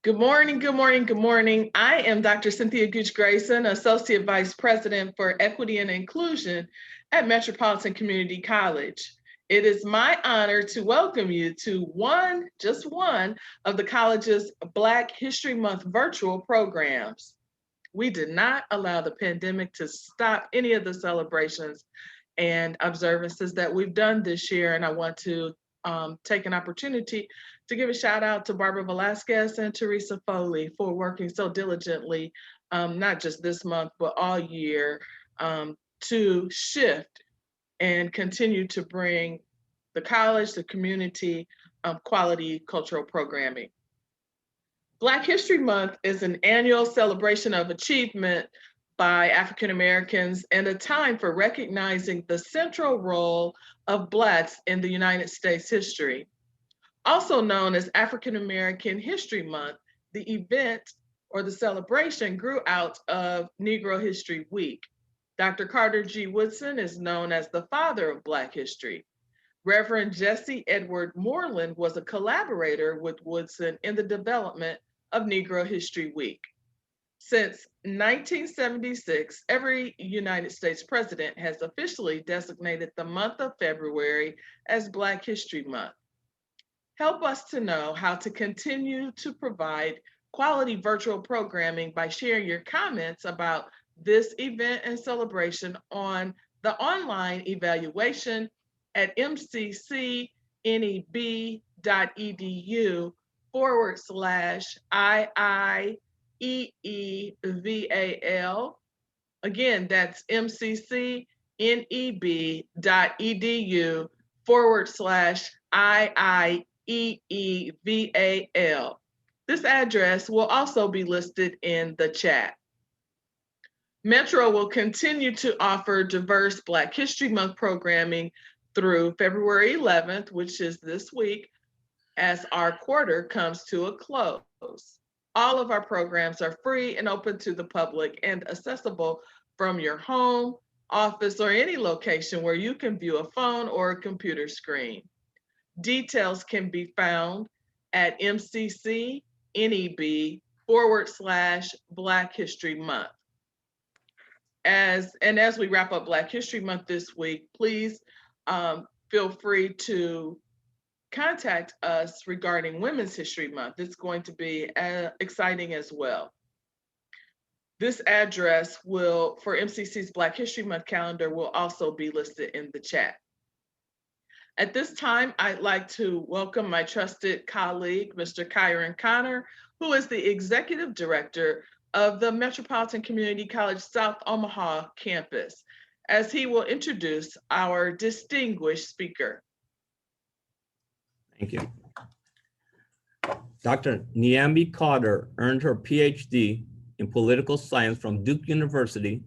Good morning, good morning, good morning. I am Dr. Cynthia Gooch Grayson, Associate Vice President for Equity and Inclusion at Metropolitan Community College. It is my honor to welcome you to just one of the college's Black History Month virtual programs. We did not allow the pandemic to stop any of the celebrations and observances that we've done this year, and I want to take an opportunity to give a shout out to Barbara Velasquez and Teresa Foley for working so diligently, not just this month, but all year, to shift and continue to bring the college, the community, quality cultural programming. Black History Month is an annual celebration of achievement by African Americans and a time for recognizing the central role of Blacks in the United States history. Also known as African American History Month, the event or the celebration grew out of Negro History Week. Dr. Carter G. Woodson is known as the father of Black history. Reverend Jesse Edward Moreland was a collaborator with Woodson in the development of Negro History Week. Since 1976, every United States president has officially designated the month of February as Black History Month. Help us to know how to continue to provide quality virtual programming by sharing your comments about this event and celebration on the online evaluation at mccneB.edu/IIEEVAL. Again, that's mccneB.edu/IIEEVAL. This address will also be listed in the chat. Metro will continue to offer diverse Black History Month programming through February 11th, which is this week, as our quarter comes to a close. All of our programs are free and open to the public and accessible from your home, office, or any location where you can view a phone or a computer screen. Details can be found at mccneb.org/Black History Month. As we wrap up Black History Month this week, please feel free to contact us regarding Women's History Month. It's going to be exciting as well. This address for MCC's Black History Month calendar will also be listed in the chat. At this time, I'd like to welcome my trusted colleague, Mr. Kyron Connor, who is the Executive Director of the Metropolitan Community College South Omaha campus, as he will introduce our distinguished speaker. Thank you. Dr. Niambi Carter earned her Ph.D. in political science from Duke University,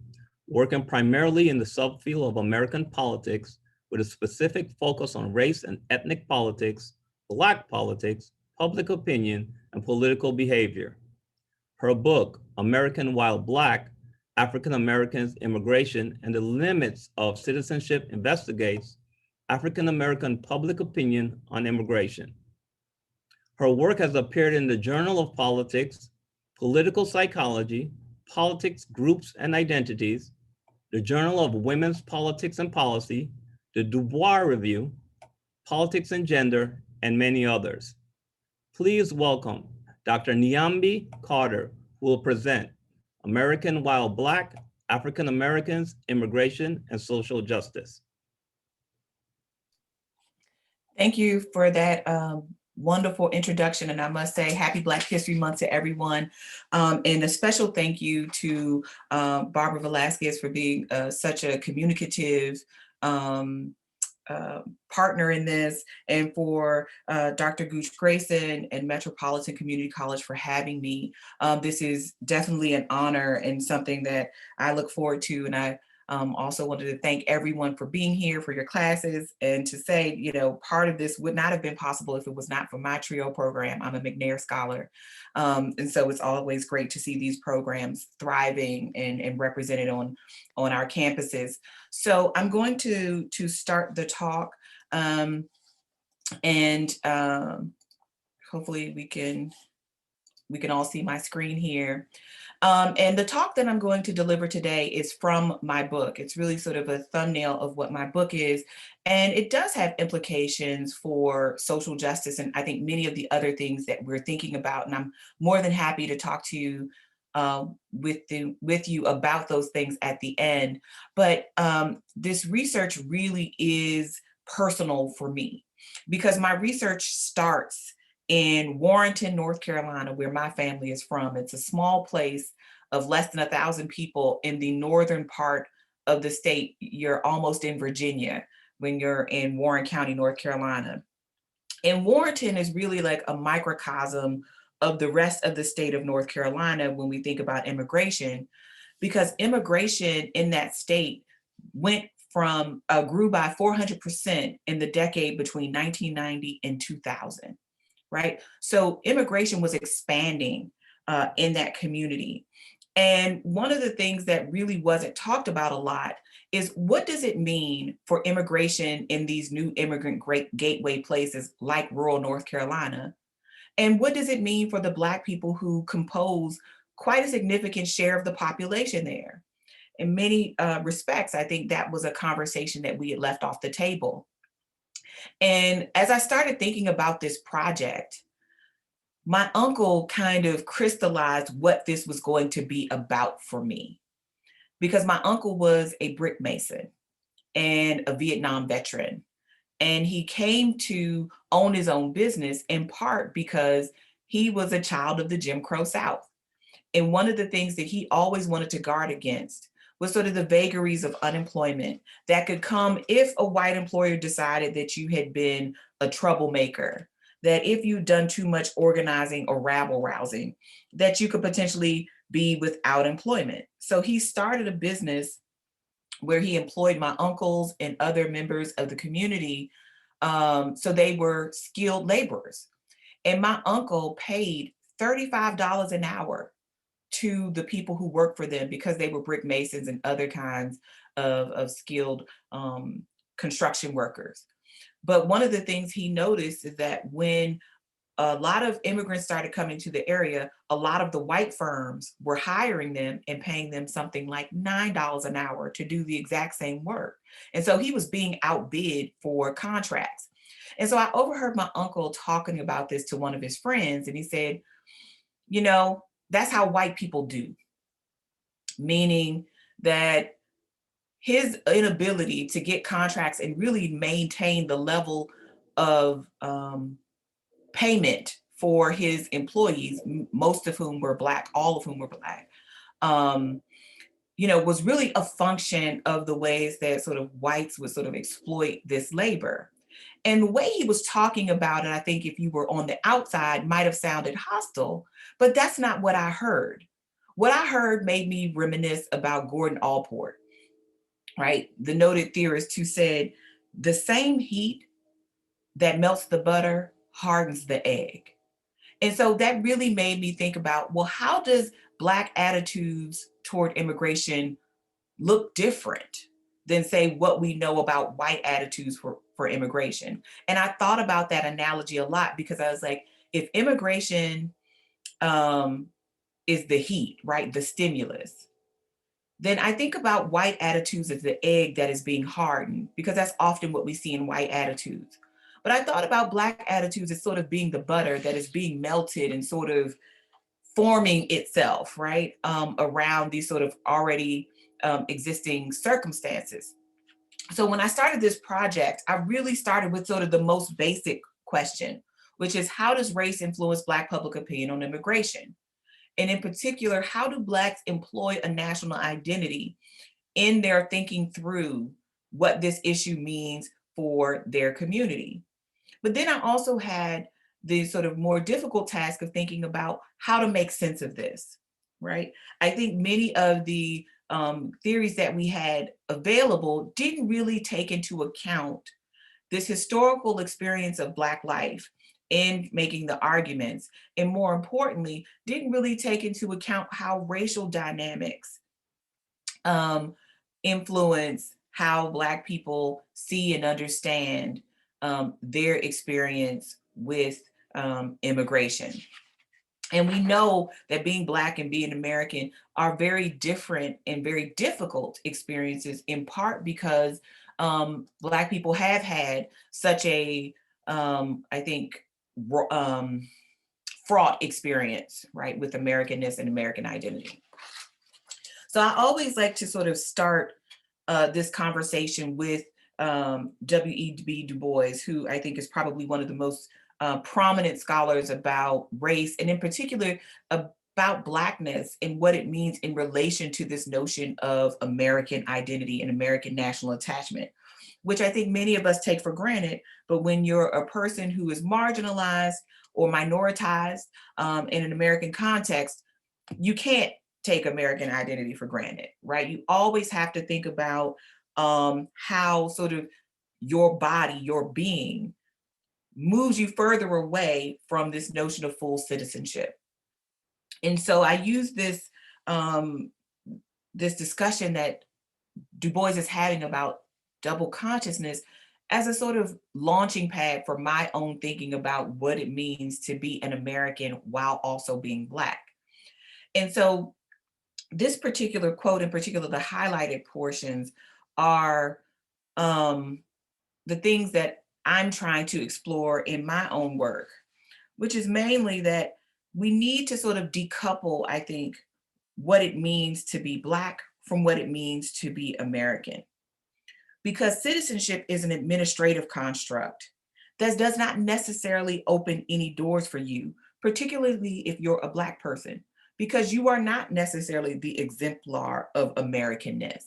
working primarily in the subfield of American politics with a specific focus on race and ethnic politics, Black politics, public opinion, and political behavior. Her book, American While Black, African Americans, Immigration, and the Limits of Citizenship investigates African American public opinion on immigration. Her work has appeared in the Journal of Politics, Political Psychology, Politics, Groups, and Identities, the Journal of Women's Politics and Policy, the Du Bois Review, Politics and Gender, and many others. Please welcome Dr. Niambi Carter, who will present American While Black, African Americans, Immigration, and Social Justice. Thank you for that wonderful introduction. And I must say, happy Black History Month to everyone. And a special thank you to Barbara Velasquez for being such a communicative partner in this, and for Dr. Gooch Grayson and Metropolitan Community College for having me. This is definitely an honor and something that I look forward to. And I also wanted to thank everyone for being here, for your classes, and to say, you know, part of this would not have been possible if it was not for my TRIO program. I'm a McNair Scholar. And so it's always great to see these programs thriving and represented on our campuses. So I'm going to start the talk, and hopefully we can we can all see my screen here. And the talk that I'm going to deliver today is from my book. It's really sort of a thumbnail of what my book is. And it does have implications for social justice and I think many of the other things that we're thinking about. And I'm more than happy to talk to you with you about those things at the end. But this research really is personal for me because my research starts in Warrenton, North Carolina, where my family is from. It's a small place of less than 1,000 people in the northern part of the state. You're almost in Virginia when you're in Warren County, North Carolina. And Warrenton is really like a microcosm of the rest of the state of North Carolina when we think about immigration, because immigration in that state grew by 400% in the decade between 1990 and 2000. Right? So immigration was expanding in that community. And one of the things that really wasn't talked about a lot is what does it mean for immigration in these new immigrant gateway places like rural North Carolina? And what does it mean for the Black people who compose quite a significant share of the population there? In many respects, I think that was a conversation that we had left off the table. And as I started thinking about this project, my uncle kind of crystallized what this was going to be about for me. Because my uncle was a brick mason and a Vietnam veteran. And he came to own his own business in part because he was a child of the Jim Crow South. And one of the things that he always wanted to guard against was sort of the vagaries of unemployment that could come if a white employer decided that you had been a troublemaker, that if you'd done too much organizing or rabble rousing, that you could potentially be without employment. So he started a business where he employed my uncles and other members of the community. So they were skilled laborers. And my uncle paid $35 an hour to the people who worked for them because they were brick masons and other kinds of skilled construction workers. But one of the things he noticed is that when a lot of immigrants started coming to the area, a lot of the white firms were hiring them and paying them something like $9 an hour to do the exact same work. And so he was being outbid for contracts. And so I overheard my uncle talking about this to one of his friends, and he said, you know, that's how white people do, meaning that his inability to get contracts and really maintain the level of payment for his employees, most of whom were Black, all of whom were Black, was really a function of the ways that sort of whites would sort of exploit this labor. And the way he was talking about it, I think if you were on the outside, might have sounded hostile, but that's not what I heard. What I heard made me reminisce about Gordon Allport, right? The noted theorist who said, the same heat that melts the butter hardens the egg. And so that really made me think about, well, how does Black attitudes toward immigration look different than, say, what we know about white attitudes for immigration? And I thought about that analogy a lot because I was like, if immigration is the heat, right, the stimulus, then I think about white attitudes as the egg that is being hardened, because that's often what we see in white attitudes. But I thought about Black attitudes as sort of being the butter that is being melted and sort of forming itself, right, around these sort of already existing circumstances. So when I started this project, I really started with sort of the most basic question, which is, how does race influence Black public opinion on immigration? And in particular, how do Blacks employ a national identity in their thinking through what this issue means for their community? But then I also had the sort of more difficult task of thinking about how to make sense of this, right? I think many of the theories that we had available didn't really take into account this historical experience of Black life in making the arguments, and more importantly, didn't really take into account how racial dynamics influence how Black people see and understand their experience with immigration. And we know that being Black and being American are very different and very difficult experiences, in part because Black people have had such a, I think, fraught experience, right, with Americanness and American identity. So I always like to sort of start this conversation with W.E.B. Du Bois, who I think is probably one of the most prominent scholars about race, and in particular about Blackness and what it means in relation to this notion of American identity and American national attachment, which I think many of us take for granted. But when you're a person who is marginalized or minoritized in an American context, you can't take American identity for granted, right? You always have to think about how sort of your body, your being, moves you further away from this notion of full citizenship. And so I use this this discussion that Du Bois is having about double consciousness as a sort of launching pad for my own thinking about what it means to be an American while also being Black. And so this particular quote, in particular, the highlighted portions, are the things that I'm trying to explore in my own work, which is mainly that we need to sort of decouple, I think, what it means to be Black from what it means to be American. Because citizenship is an administrative construct that does not necessarily open any doors for you, particularly if you're a Black person, because you are not necessarily the exemplar of Americanness.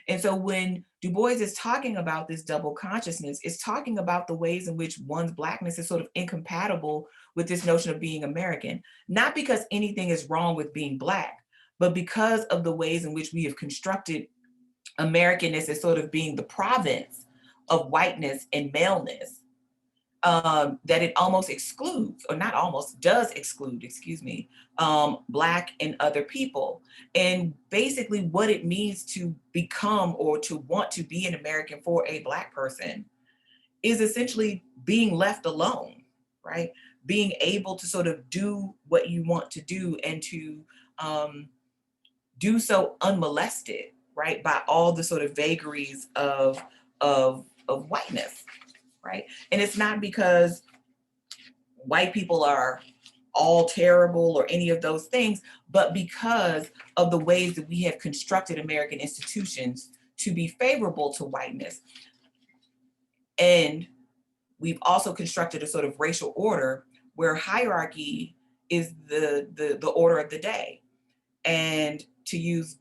And so when Du Bois is talking about this double consciousness, it's talking about the ways in which one's Blackness is sort of incompatible with this notion of being American, not because anything is wrong with being Black, but because of the ways in which we have constructed Americanness as sort of being the province of whiteness and maleness, that it almost excludes, or not almost, does exclude, Black and other people. And basically what it means to become or to want to be an American for a Black person is essentially being left alone, right? Being able to sort of do what you want to do and to do so unmolested, right? By all the sort of vagaries of whiteness, right? And it's not because white people are all terrible or any of those things, but because of the ways that we have constructed American institutions to be favorable to whiteness. And we've also constructed a sort of racial order where hierarchy is the order of the day. And to use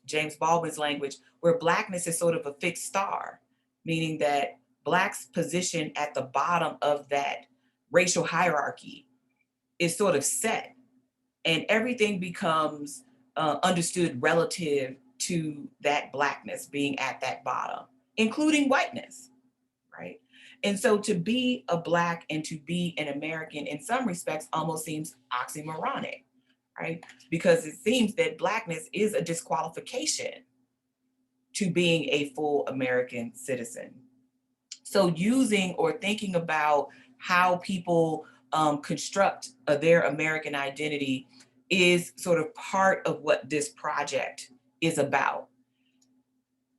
James Baldwin's language, where Blackness is sort of a fixed star, meaning that Blacks' position at the bottom of that racial hierarchy is sort of set, and everything becomes understood relative to that Blackness being at that bottom, including whiteness, right? And so to be a Black and to be an American in some respects almost seems oxymoronic, right? Because it seems that Blackness is a disqualification to being a full American citizen. So using or thinking about how people construct their American identity is sort of part of what this project is about.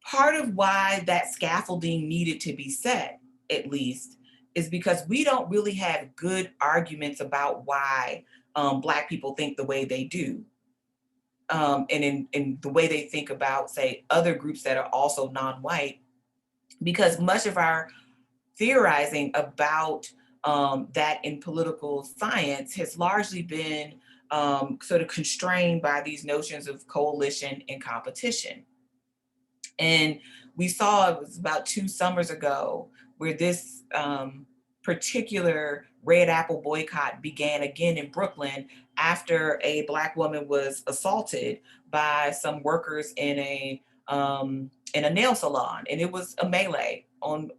Part of why that scaffolding needed to be set, at least, is because we don't really have good arguments about why Black people think the way they do. And in the way they think about, say, other groups that are also non-white, because much of our theorizing about that in political science has largely been sort of constrained by these notions of coalition and competition. And we saw, it was about 2 summers ago, where this particular red apple boycott began again in Brooklyn after a Black woman was assaulted by some workers in a nail salon. And it was a melee on,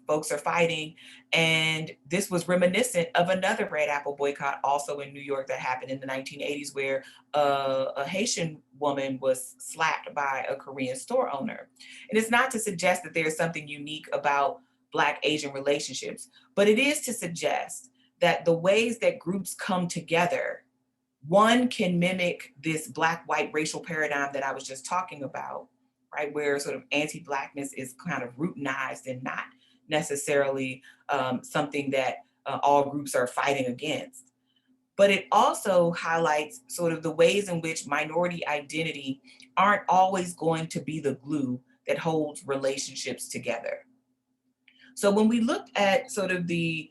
folks are fighting. And this was reminiscent of another red apple boycott also in New York that happened in the 1980s, where a Haitian woman was slapped by a Korean store owner. And it's not to suggest that there's something unique about Black-Asian relationships, but it is to suggest that the ways that groups come together, one can mimic this Black-white racial paradigm that I was just talking about, right? Where sort of anti-Blackness is kind of routinized and not necessarily something that all groups are fighting against. But it also highlights sort of the ways in which minority identity aren't always going to be the glue that holds relationships together. So when we looked at sort of the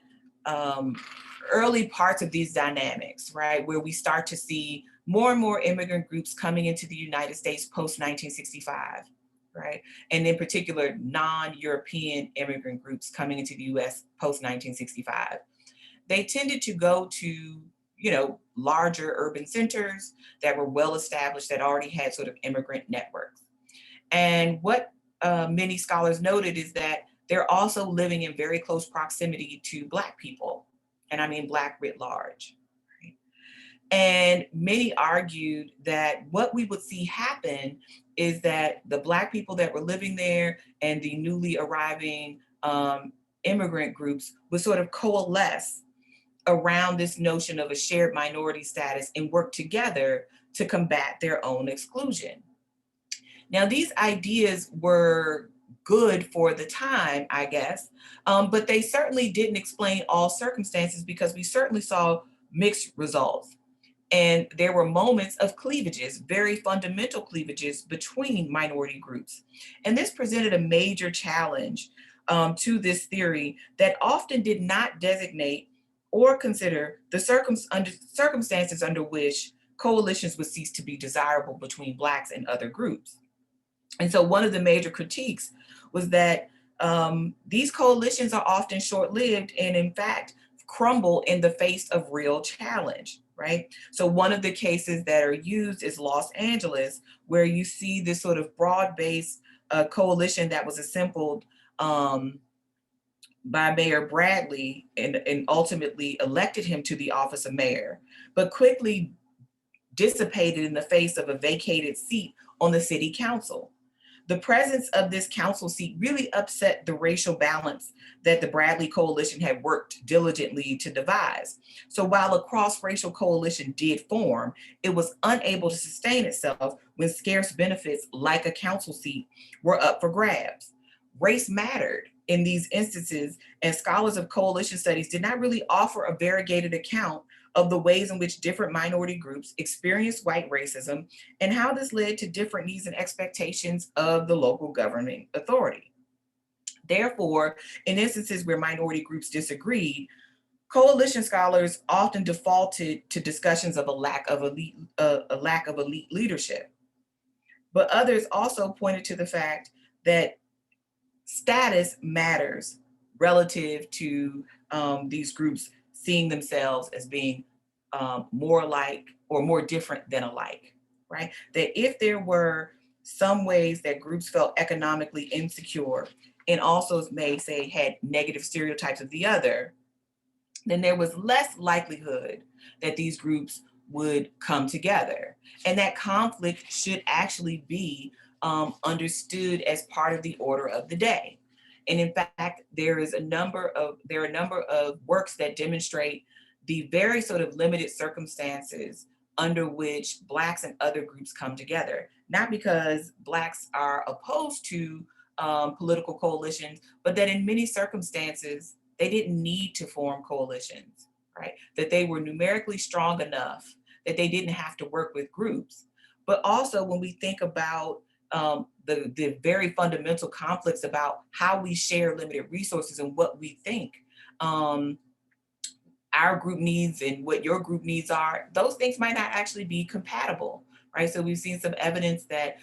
early parts of these dynamics, right, where we start to see more and more immigrant groups coming into the United States post-1965, right, and in particular, non-European immigrant groups coming into the US post-1965, they tended to go to, larger urban centers that were well established, that already had sort of immigrant networks. And what many scholars noted is that they're also living in very close proximity to Black people, and I mean Black writ large. Right? And many argued that what we would see happen is that the Black people that were living there and the newly arriving immigrant groups would sort of coalesce around this notion of a shared minority status and work together to combat their own exclusion. Now, these ideas were good for the time, I guess, but they certainly didn't explain all circumstances, because we certainly saw mixed results. And there were moments of cleavages, very fundamental cleavages between minority groups. And this presented a major challenge to this theory that often did not designate or consider the circumstances under which coalitions would cease to be desirable between Blacks and other groups. And so one of the major critiques was that these coalitions are often short-lived and in fact crumble in the face of real challenge, right? So one of the cases that are used is Los Angeles, where you see this sort of broad-based coalition that was assembled by Mayor Bradley and ultimately elected him to the office of mayor, but quickly dissipated in the face of a vacated seat on the city council. The presence of this council seat really upset the racial balance that the Bradley coalition had worked diligently to devise. So while a cross-racial coalition did form, it was unable to sustain itself when scarce benefits like a council seat were up for grabs. Race mattered in these instances, and scholars of coalition studies did not really offer a variegated account of the ways in which different minority groups experienced white racism and how this led to different needs and expectations of the local governing authority. Therefore, in instances where minority groups disagreed, coalition scholars often defaulted to discussions of a lack of elite leadership. But others also pointed to the fact that status matters relative to these groups seeing themselves as being more alike or more different than alike, right? That if there were some ways that groups felt economically insecure and also may say had negative stereotypes of the other, then there was less likelihood that these groups would come together. And that conflict should actually be understood as part of the order of the day. And in fact, there are a number of works that demonstrate the very sort of limited circumstances under which Blacks and other groups come together. Not because Blacks are opposed to political coalitions, but that in many circumstances, they didn't need to form coalitions, right? That they were numerically strong enough that they didn't have to work with groups. But also when we think about the very fundamental conflicts about how we share limited resources and what we think our group needs and what your group needs are, those things might not actually be compatible, right? So we've seen some evidence that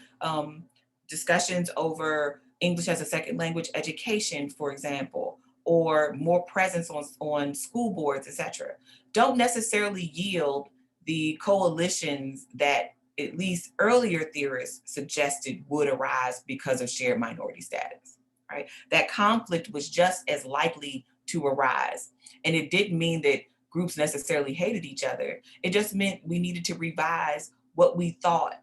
discussions over English as a second language education, for example, or more presence on school boards, et cetera, don't necessarily yield the coalitions that at least earlier theorists suggested would arise because of shared minority status, right? That conflict was just as likely to arise. And it didn't mean that groups necessarily hated each other. It just meant we needed to revise what we thought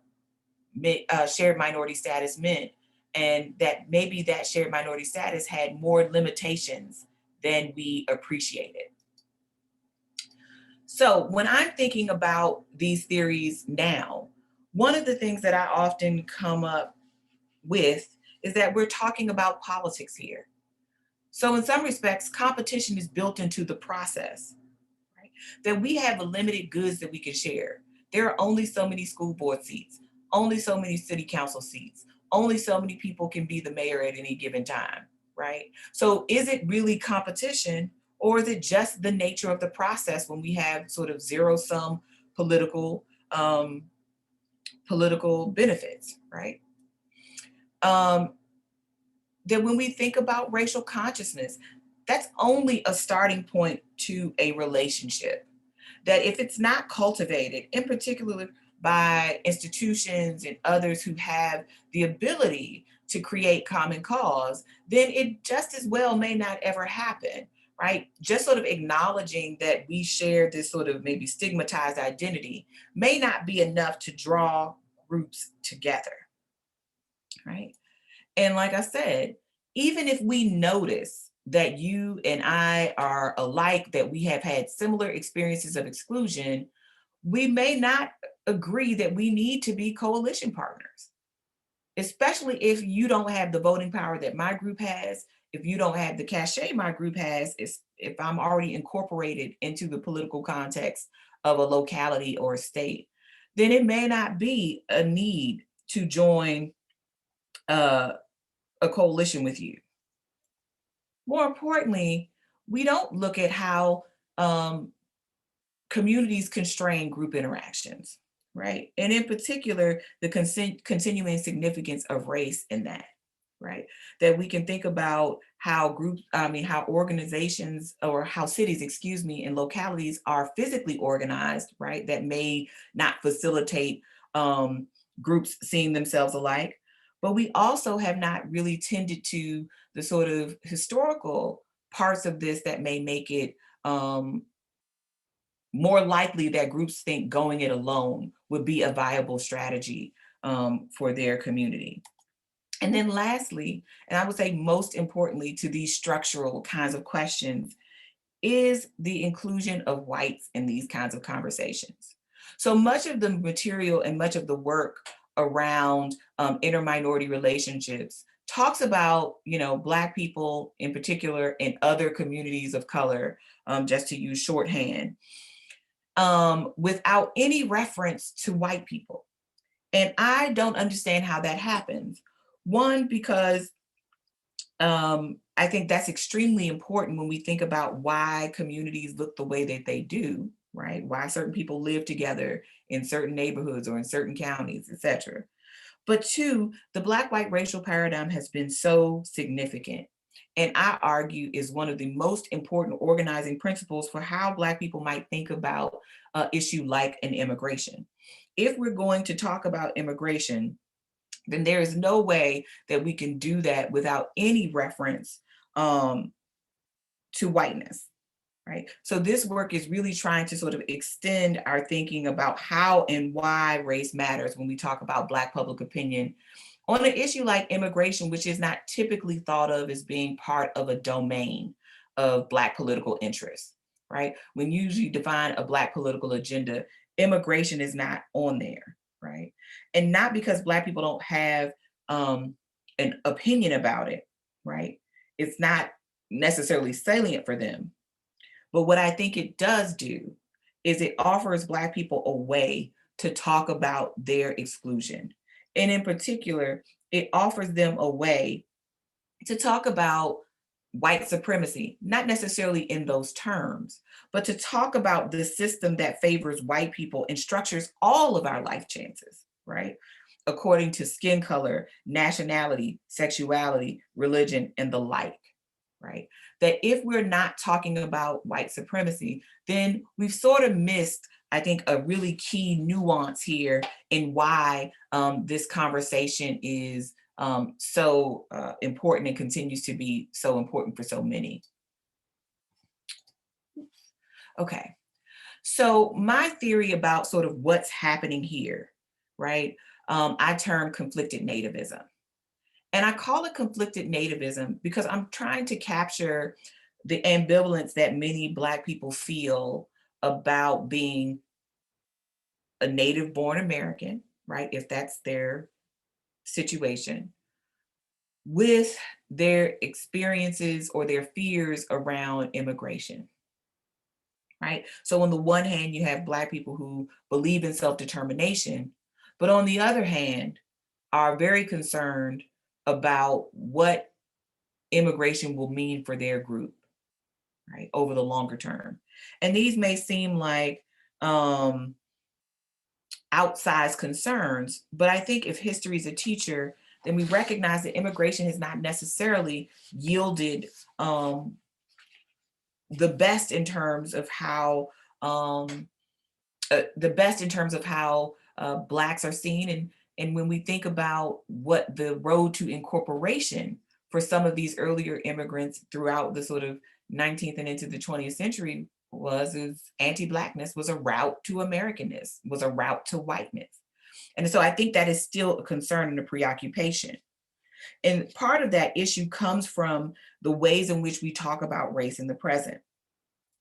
shared minority status meant, and that maybe that shared minority status had more limitations than we appreciated. So when I'm thinking about these theories now, one of the things that I often come up with is that we're talking about politics here. So in some respects, competition is built into the process, right? That we have a limited goods that we can share. There are only so many school board seats, only so many city council seats, only so many people can be the mayor at any given time, right? So is it really competition, or is it just the nature of the process when we have sort of zero-sum political political benefits, right? That when we think about racial consciousness, that's only a starting point to a relationship. That if it's not cultivated, in particular by institutions and others who have the ability to create common cause, then it just as well may not ever happen, right? Just sort of acknowledging that we share this sort of maybe stigmatized identity may not be enough to draw groups together, right? And like I said, even if we notice that you and I are alike, that we have had similar experiences of exclusion, we may not agree that we need to be coalition partners, especially if you don't have the voting power that my group has, if you don't have the cachet my group has, if I'm already incorporated into the political context of a locality or a state, then it may not be a need to join a coalition with you. More importantly, we don't look at how communities constrain group interactions, right? And in particular, the continuing significance of race in that, right? That we can think about how how organizations or how cities, excuse me, and localities are physically organized, right? That may not facilitate groups seeing themselves alike. But we also have not really tended to the sort of historical parts of this that may make it more likely that groups think going it alone would be a viable strategy for their community. And then lastly, and I would say most importantly to these structural kinds of questions, is the inclusion of whites in these kinds of conversations. So much of the material and much of the work around interminority relationships talks about, Black people in particular and other communities of color, just to use shorthand, without any reference to white people. And I don't understand how that happens. One, because I think that's extremely important when we think about why communities look the way that they do, right? Why certain people live together in certain neighborhoods or in certain counties, et cetera. But two, the Black-white racial paradigm has been so significant, and I argue is one of the most important organizing principles for how Black people might think about an issue like an immigration. If we're going to talk about immigration, then there is no way that we can do that without any reference to whiteness, right? So this work is really trying to sort of extend our thinking about how and why race matters when we talk about Black public opinion on an issue like immigration, which is not typically thought of as being part of a domain of Black political interest, right? When you usually define a Black political agenda, immigration is not on there, right? And not because Black people don't have an opinion about it, right? It's not necessarily salient for them. But what I think it does do is it offers Black people a way to talk about their exclusion. And in particular, it offers them a way to talk about white supremacy, not necessarily in those terms, but to talk about the system that favors white people and structures all of our life chances, right? According to skin color, nationality, sexuality, religion, and the like, right? That if we're not talking about white supremacy, then we've sort of missed, I think, a really key nuance here in why this conversation is so important and continues to be so important for so many. Okay, so my theory about sort of what's happening here, right? I term conflicted nativism. And I call it conflicted nativism because I'm trying to capture the ambivalence that many Black people feel about being a native-born American, right, if that's their situation, with their experiences or their fears around immigration, right? So on the one hand, you have Black people who believe in self-determination, but on the other hand, are very concerned about what immigration will mean for their group, right, over the longer term. And these may seem like outsized concerns, but I think if history is a teacher, then we recognize that immigration has not necessarily yielded the best in terms of how Blacks are seen. And when we think about what the road to incorporation for some of these earlier immigrants throughout the sort of 19th and into the 20th century is anti-Blackness was a route to Americanness, was a route to whiteness. And so I think that is still a concern and a preoccupation. And part of that issue comes from the ways in which we talk about race in the present.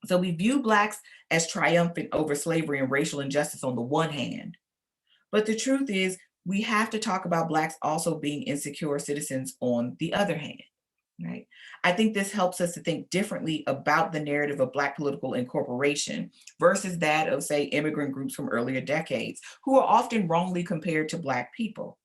So we view Blacks as triumphant over slavery and racial injustice on the one hand, but the truth is we have to talk about Blacks also being insecure citizens on the other hand, right? I think this helps us to think differently about the narrative of Black political incorporation versus that of, say, immigrant groups from earlier decades, who are often wrongly compared to Black people.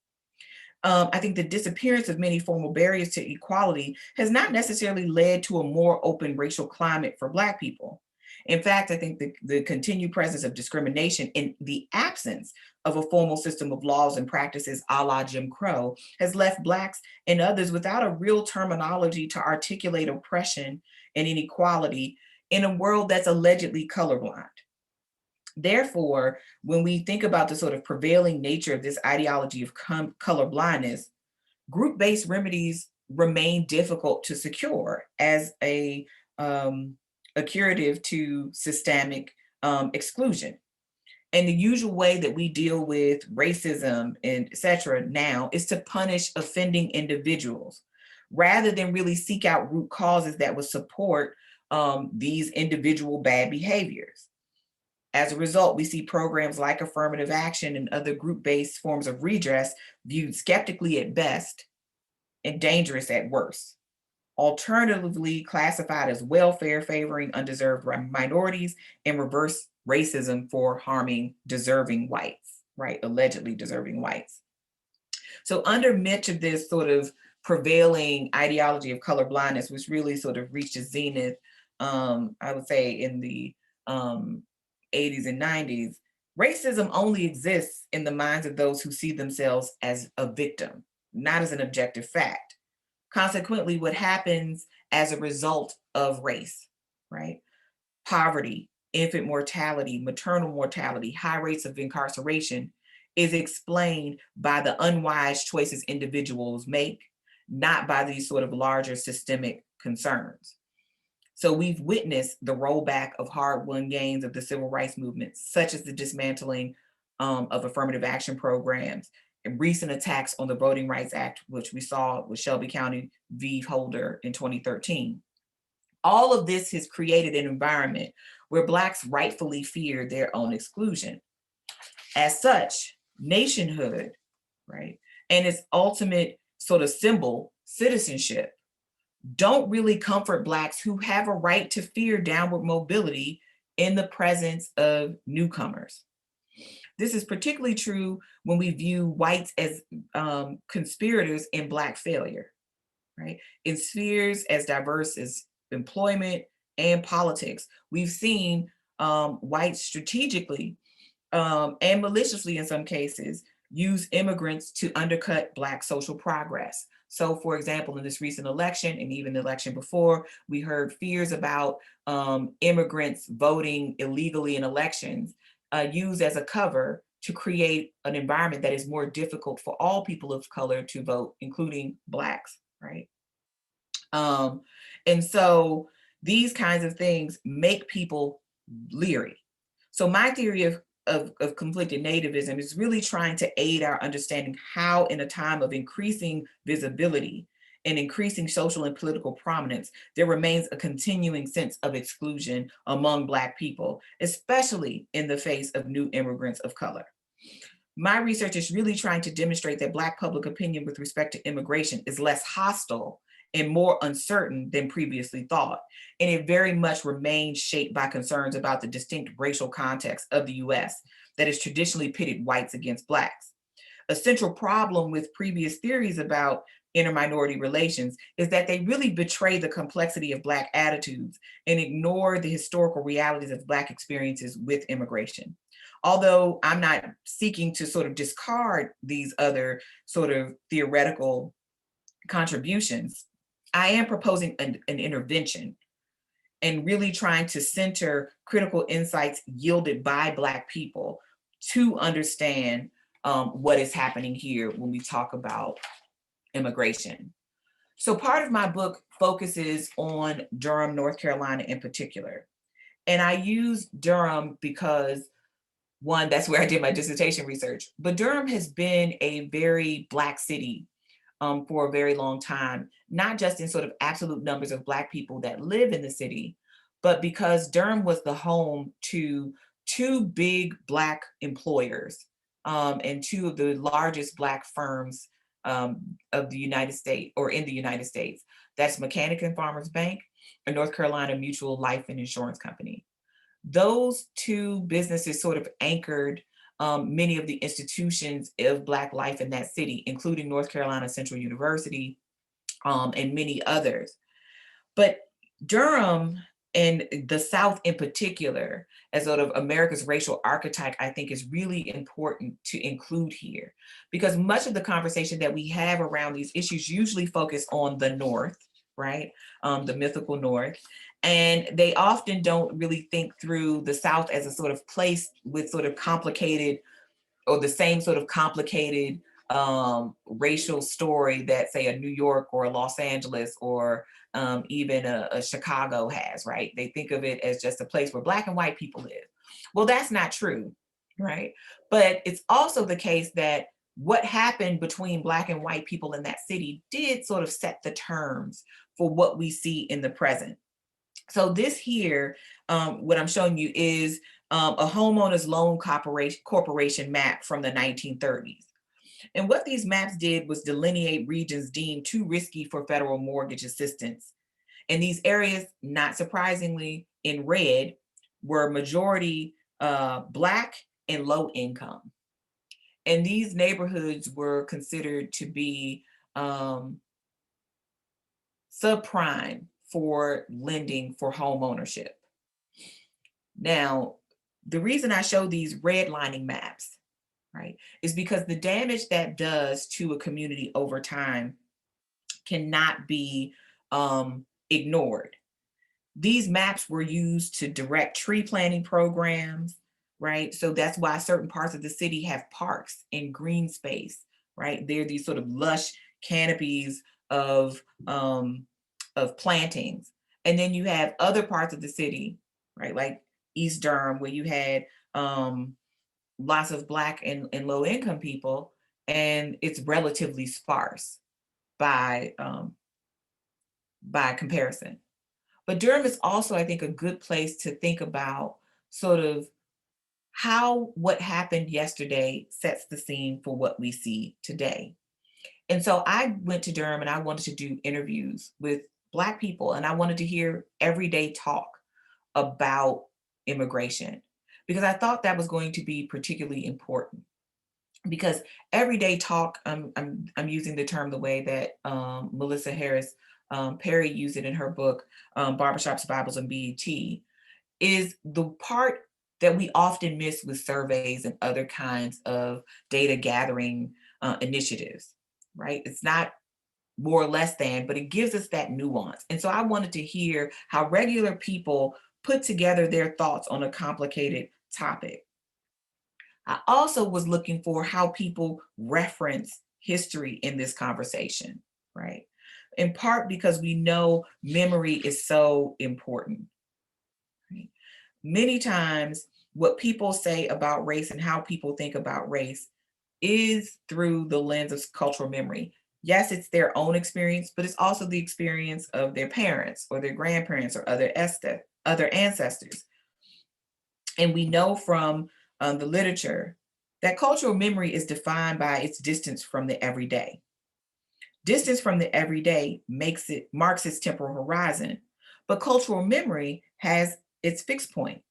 I think the disappearance of many formal barriers to equality has not necessarily led to a more open racial climate for Black people. In fact, I think the continued presence of discrimination in the absence of a formal system of laws and practices a la Jim Crow has left Blacks and others without a real terminology to articulate oppression and inequality in a world that's allegedly colorblind. Therefore, when we think about the sort of prevailing nature of this ideology of color blindness, group-based remedies remain difficult to secure as a curative to systemic exclusion. And the usual way that we deal with racism and et cetera now is to punish offending individuals rather than really seek out root causes that would support these individual bad behaviors. As a result, we see programs like affirmative action and other group-based forms of redress viewed skeptically at best and dangerous at worst. Alternatively classified as welfare favoring undeserved minorities and reverse racism for harming deserving whites, right? Allegedly deserving whites. So under much of this sort of prevailing ideology of color blindness, which really sort of reached a zenith, I would say in the 80s and 90s, racism only exists in the minds of those who see themselves as a victim, not as an objective fact. Consequently, what happens as a result of race, right? Poverty, infant mortality, maternal mortality, high rates of incarceration is explained by the unwise choices individuals make, not by these sort of larger systemic concerns. So we've witnessed the rollback of hard-won gains of the civil rights movement, such as the dismantling of affirmative action programs and recent attacks on the Voting Rights Act, which we saw with Shelby County v. Holder in 2013. All of this has created an environment where Blacks rightfully fear their own exclusion. As such, nationhood, right, and its ultimate sort of symbol, citizenship, don't really comfort Blacks who have a right to fear downward mobility in the presence of newcomers. This is particularly true when we view whites as conspirators in Black failure, right? In spheres as diverse as employment and politics, we've seen whites strategically and maliciously in some cases use immigrants to undercut Black social progress. So for example, in this recent election and even the election before, we heard fears about immigrants voting illegally in elections used as a cover to create an environment that is more difficult for all people of color to vote, including Blacks, right? And so these kinds of things make people leery. So my theory of conflicted nativism is really trying to aid our understanding how in a time of increasing visibility and increasing social and political prominence, there remains a continuing sense of exclusion among Black people, especially in the face of new immigrants of color. My research is really trying to demonstrate that Black public opinion with respect to immigration is less hostile and more uncertain than previously thought. And it very much remains shaped by concerns about the distinct racial context of the US that has traditionally pitted whites against Blacks. A central problem with previous theories about interminority relations is that they really betray the complexity of Black attitudes and ignore the historical realities of Black experiences with immigration. Although I'm not seeking to sort of discard these other sort of theoretical contributions, I am proposing an intervention and really trying to center critical insights yielded by Black people to understand what is happening here when we talk about immigration. So part of my book focuses on Durham, North Carolina in particular. And I use Durham because, one, that's where I did my dissertation research, but Durham has been a very Black city for a very long time, not just in sort of absolute numbers of Black people that live in the city, but because Durham was the home to two big Black employers and two of the largest Black firms of the United States, or in the United States. That's Mechanic and Farmers Bank and North Carolina Mutual Life and Insurance Company. Those two businesses sort of anchored many of the institutions of Black life in that city, including North Carolina Central University and many others. But Durham and the South in particular, as sort of America's racial archetype, I think is really important to include here, because much of the conversation that we have around these issues usually focus on the North, right? The mythical North. And they often don't really think through the South as a sort of place with sort of complicated, or the same sort of complicated racial story that, say, a New York or a Los Angeles or even a Chicago has, right? They think of it as just a place where Black and white people live. Well, that's not true, right? But it's also the case that what happened between Black and white people in that city did sort of set the terms for what we see in the present. So this here, what I'm showing you is a homeowners loan corporation map from the 1930s. And what these maps did was delineate regions deemed too risky for federal mortgage assistance. And these areas, not surprisingly, in red, were majority Black and low income. And these neighborhoods were considered to be subprime for lending for home ownership. Now, the reason I show these redlining maps, right, is because the damage that does to a community over time cannot be ignored. These maps were used to direct tree planting programs, right? So that's why certain parts of the city have parks and green space, right? They're these sort of lush canopies of plantings. And then you have other parts of the city, right? Like East Durham, where you had lots of Black and low income people, and it's relatively sparse by comparison. But Durham is also, I think, a good place to think about sort of how what happened yesterday sets the scene for what we see today. And so I went to Durham and I wanted to do interviews with Black people, and I wanted to hear everyday talk about immigration, because I thought that was going to be particularly important. Because everyday talk, I'm using the term the way that Melissa Harris Perry used it in her book, Barbershops, Bibles, and BET, is the part that we often miss with surveys and other kinds of data gathering initiatives, right? It's not more or less than, but it gives us that nuance. And so I wanted to hear how regular people put together their thoughts on a complicated topic. I also was looking for how people reference history in this conversation, right? In part because we know memory is so important. Right? Many times what people say about race and how people think about race is through the lens of cultural memory. Yes, it's their own experience, but it's also the experience of their parents or their grandparents or other ancestors. And we know from the literature that cultural memory is defined by its distance from the everyday. Distance from the everyday marks its temporal horizon, but cultural memory has its fixed point.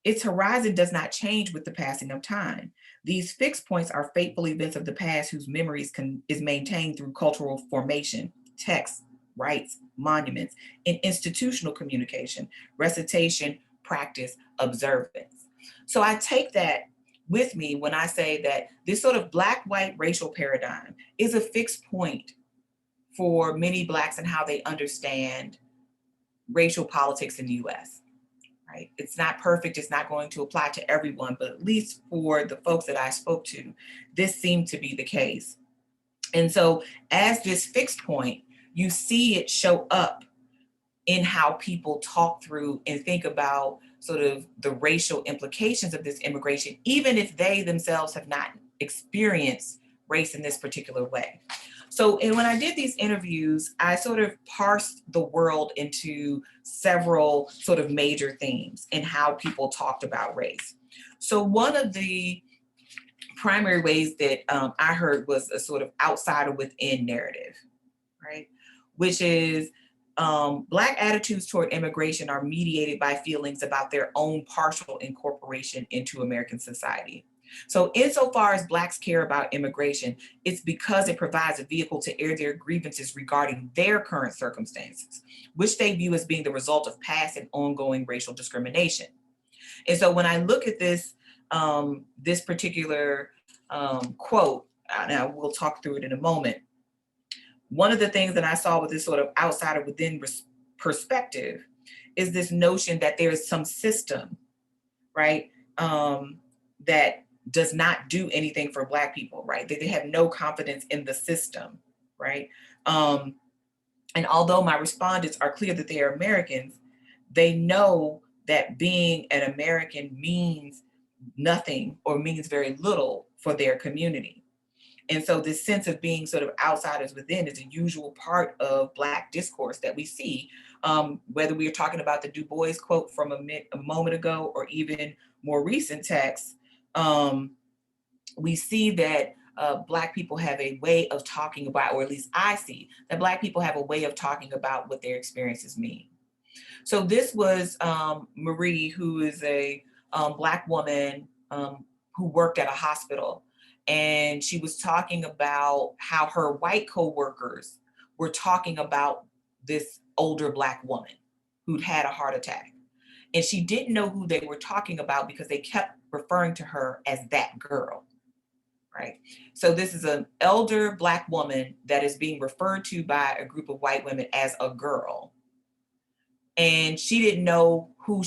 Its horizon does not change with the passing of time. These fixed points are fateful events of the past whose memories is maintained through cultural formation, texts, rites, monuments, and institutional communication, recitation, practice, observance. So I take that with me when I say that this sort of Black-white racial paradigm is a fixed point for many Blacks and how they understand racial politics in the US. Right? It's not perfect, it's not going to apply to everyone, but at least for the folks that I spoke to, this seemed to be the case. And so as this fixed point, you see it show up in how people talk through and think about sort of the racial implications of this immigration, even if they themselves have not experienced race in this particular way. So, and when I did these interviews, I sort of parsed the world into several sort of major themes in how people talked about race. So one of the primary ways that I heard was a sort of outsider within narrative, right? Which is Black attitudes toward immigration are mediated by feelings about their own partial incorporation into American society. So insofar as Blacks care about immigration, it's because it provides a vehicle to air their grievances regarding their current circumstances, which they view as being the result of past and ongoing racial discrimination. And so when I look at this, this particular quote, now we'll talk through it in a moment. One of the things that I saw with this sort of outsider within perspective is this notion that there is some system, right, that does not do anything for Black people, right? They have no confidence in the system, right? And although my respondents are clear that they are Americans, they know that being an American means nothing or means very little for their community. And so this sense of being sort of outsiders within is a usual part of Black discourse that we see, whether we are talking about the Du Bois quote from a moment ago or even more recent texts. We see that Black people have a way of talking about, or at least I see that Black people have a way of talking about what their experiences mean. So this was Marie, who is a Black woman who worked at a hospital. And she was talking about how her white coworkers were talking about this older Black woman who'd had a heart attack. And she didn't know who they were talking about because they kept referring to her as that girl, right? So this is an elder Black woman that is being referred to by a group of white women as a girl. And she didn't know who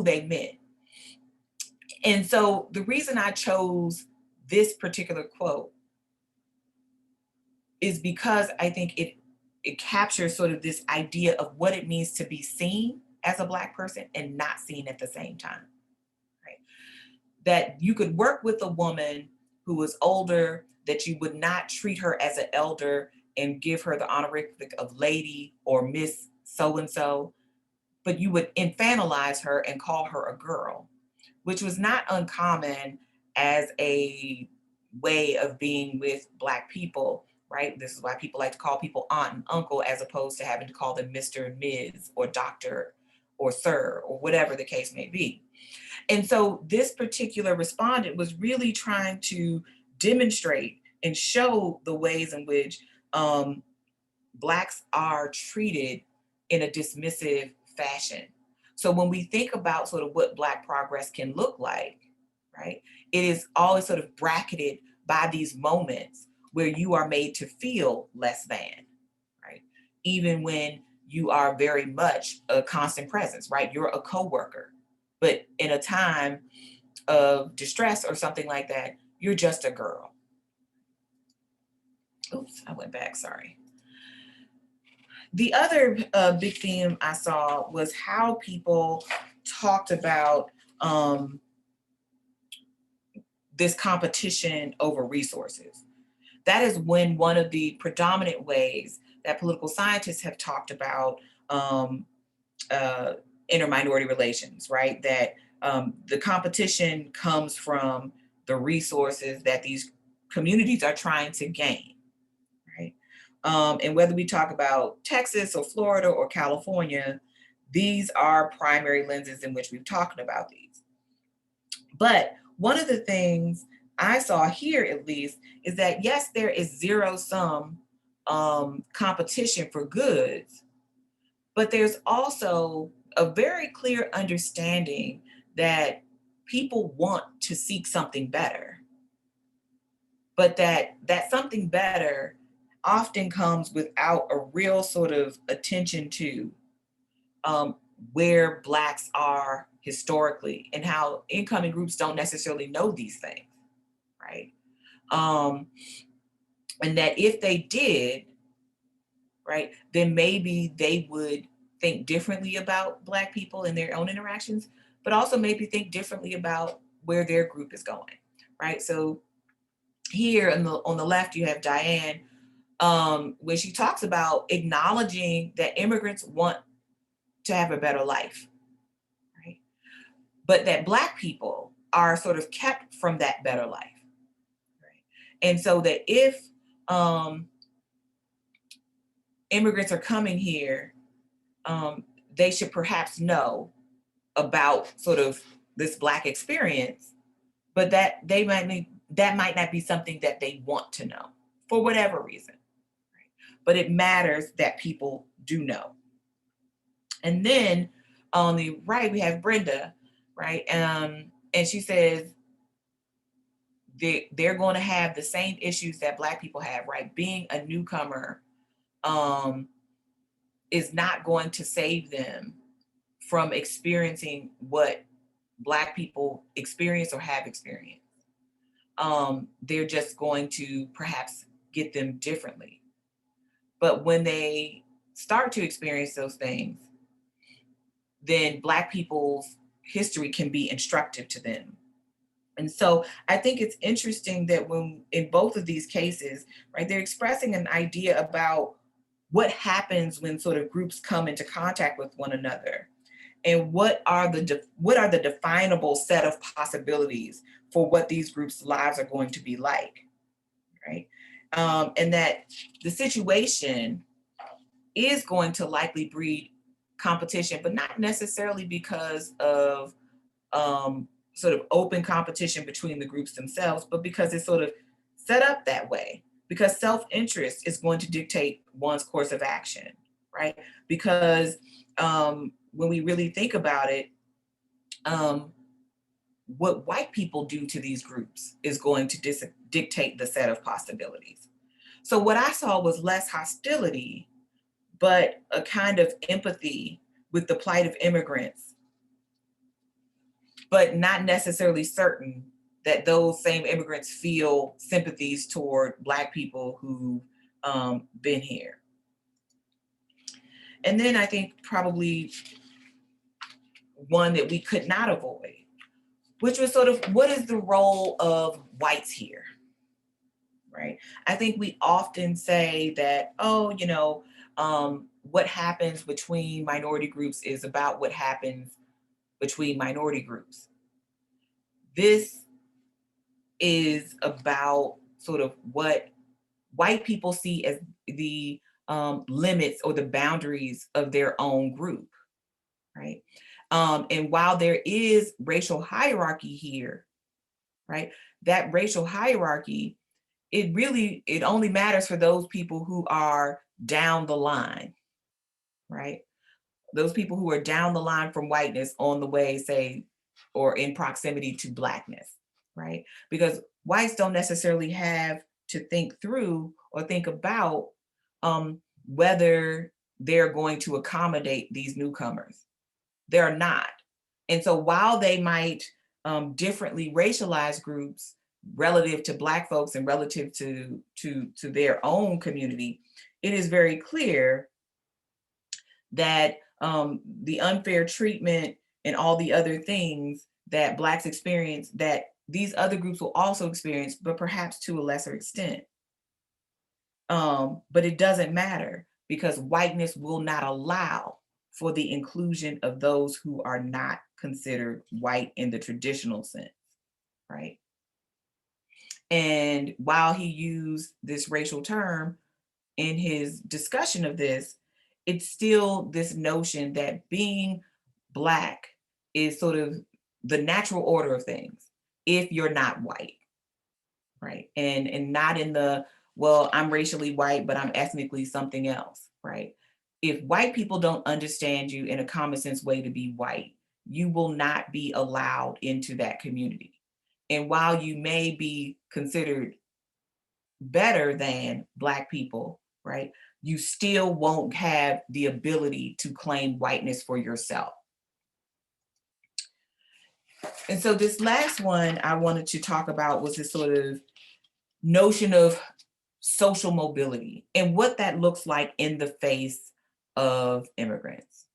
they meant. And so the reason I chose this particular quote is because I think it captures sort of this idea of what it means to be seen as a Black person and not seen at the same time, right? That you could work with a woman who was older, that you would not treat her as an elder and give her the honorific of lady or Miss so-and-so, but you would infantilize her and call her a girl, which was not uncommon as a way of being with Black people, right? This is why people like to call people aunt and uncle as opposed to having to call them Mr. and Ms. or doctor or sir or whatever the case may be. And so this particular respondent was really trying to demonstrate and show the ways in which Blacks are treated in a dismissive fashion. So when we think about sort of what Black progress can look like, right, it is always sort of bracketed by these moments where you are made to feel less than, right? Even when you are very much a constant presence, right? You're a coworker, but in a time of distress or something like that, you're just a girl. Oops, I went back, sorry. The other big theme I saw was how people talked about this competition over resources. that is when one of the predominant ways that political scientists have talked about inter-minority relations, right? That the competition comes from the resources that these communities are trying to gain, right? And whether we talk about Texas or Florida or California, these are primary lenses in which we've talked about these. But one of the things I saw here, at least, is that yes, there is zero-sum competition for goods, but there's also a very clear understanding that people want to seek something better, but that something better often comes without a real sort of attention to where Blacks are historically and how incoming groups don't necessarily know these things, right? And that if they did, right, then maybe they would think differently about Black people in their own interactions, but also maybe think differently about where their group is going, right? So here on the left, you have Diane, where she talks about acknowledging that immigrants want to have a better life, right? But that Black people are sort of kept from that better life, right? And so that if immigrants are coming here, they should perhaps know about sort of this Black experience, but that might not be something that they want to know for whatever reason, right? But it matters that people do know. And then on the right, we have Brenda, right? And she says they're going to have the same issues that Black people have, right? Being a newcomer is not going to save them from experiencing what Black people experience or have experienced. They're just going to perhaps get them differently. But when they start to experience those things, then Black people's history can be instructive to them. And so I think it's interesting that when in both of these cases, right, they're expressing an idea about what happens when sort of groups come into contact with one another, and what are the definable set of possibilities for what these groups' lives are going to be like, right? And that the situation is going to likely breed competition, but not necessarily because of sort of open competition between the groups themselves, but because it's sort of set up that way, because self-interest is going to dictate one's course of action, right? Because when we really think about it, what white people do to these groups is going to dictate the set of possibilities. So what I saw was less hostility, but a kind of empathy with the plight of immigrants, but not necessarily certain that those same immigrants feel sympathies toward Black people who've been here. And then I think probably one that we could not avoid, which was sort of, what is the role of whites here, right? I think we often say that, oh, you know, what happens between minority groups is about what happens between minority groups. This is about sort of what white people see as the limits or the boundaries of their own group, right? And while there is racial hierarchy here, right, that racial hierarchy, it only matters for those people who are down the line, right? Those people who are down the line from whiteness on the way, say, or in proximity to Blackness, right? Because whites don't necessarily have to think through or think about whether they're going to accommodate these newcomers. They're not. And so while they might differently racialize groups relative to Black folks and relative to their own community, it is very clear that the unfair treatment and all the other things that Blacks experience, that these other groups will also experience, but perhaps to a lesser extent. But it doesn't matter because whiteness will not allow for the inclusion of those who are not considered white in the traditional sense, right? And while he used this racial term in his discussion of this, it's still this notion that being Black is sort of the natural order of things if you're not white, right? And not in the, well, I'm racially white, but I'm ethnically something else, right? If white people don't understand you in a common sense way to be white, you will not be allowed into that community. And while you may be considered better than Black people, right, you still won't have the ability to claim whiteness for yourself. And so this last one I wanted to talk about was this sort of notion of social mobility and what that looks like in the face of immigrants.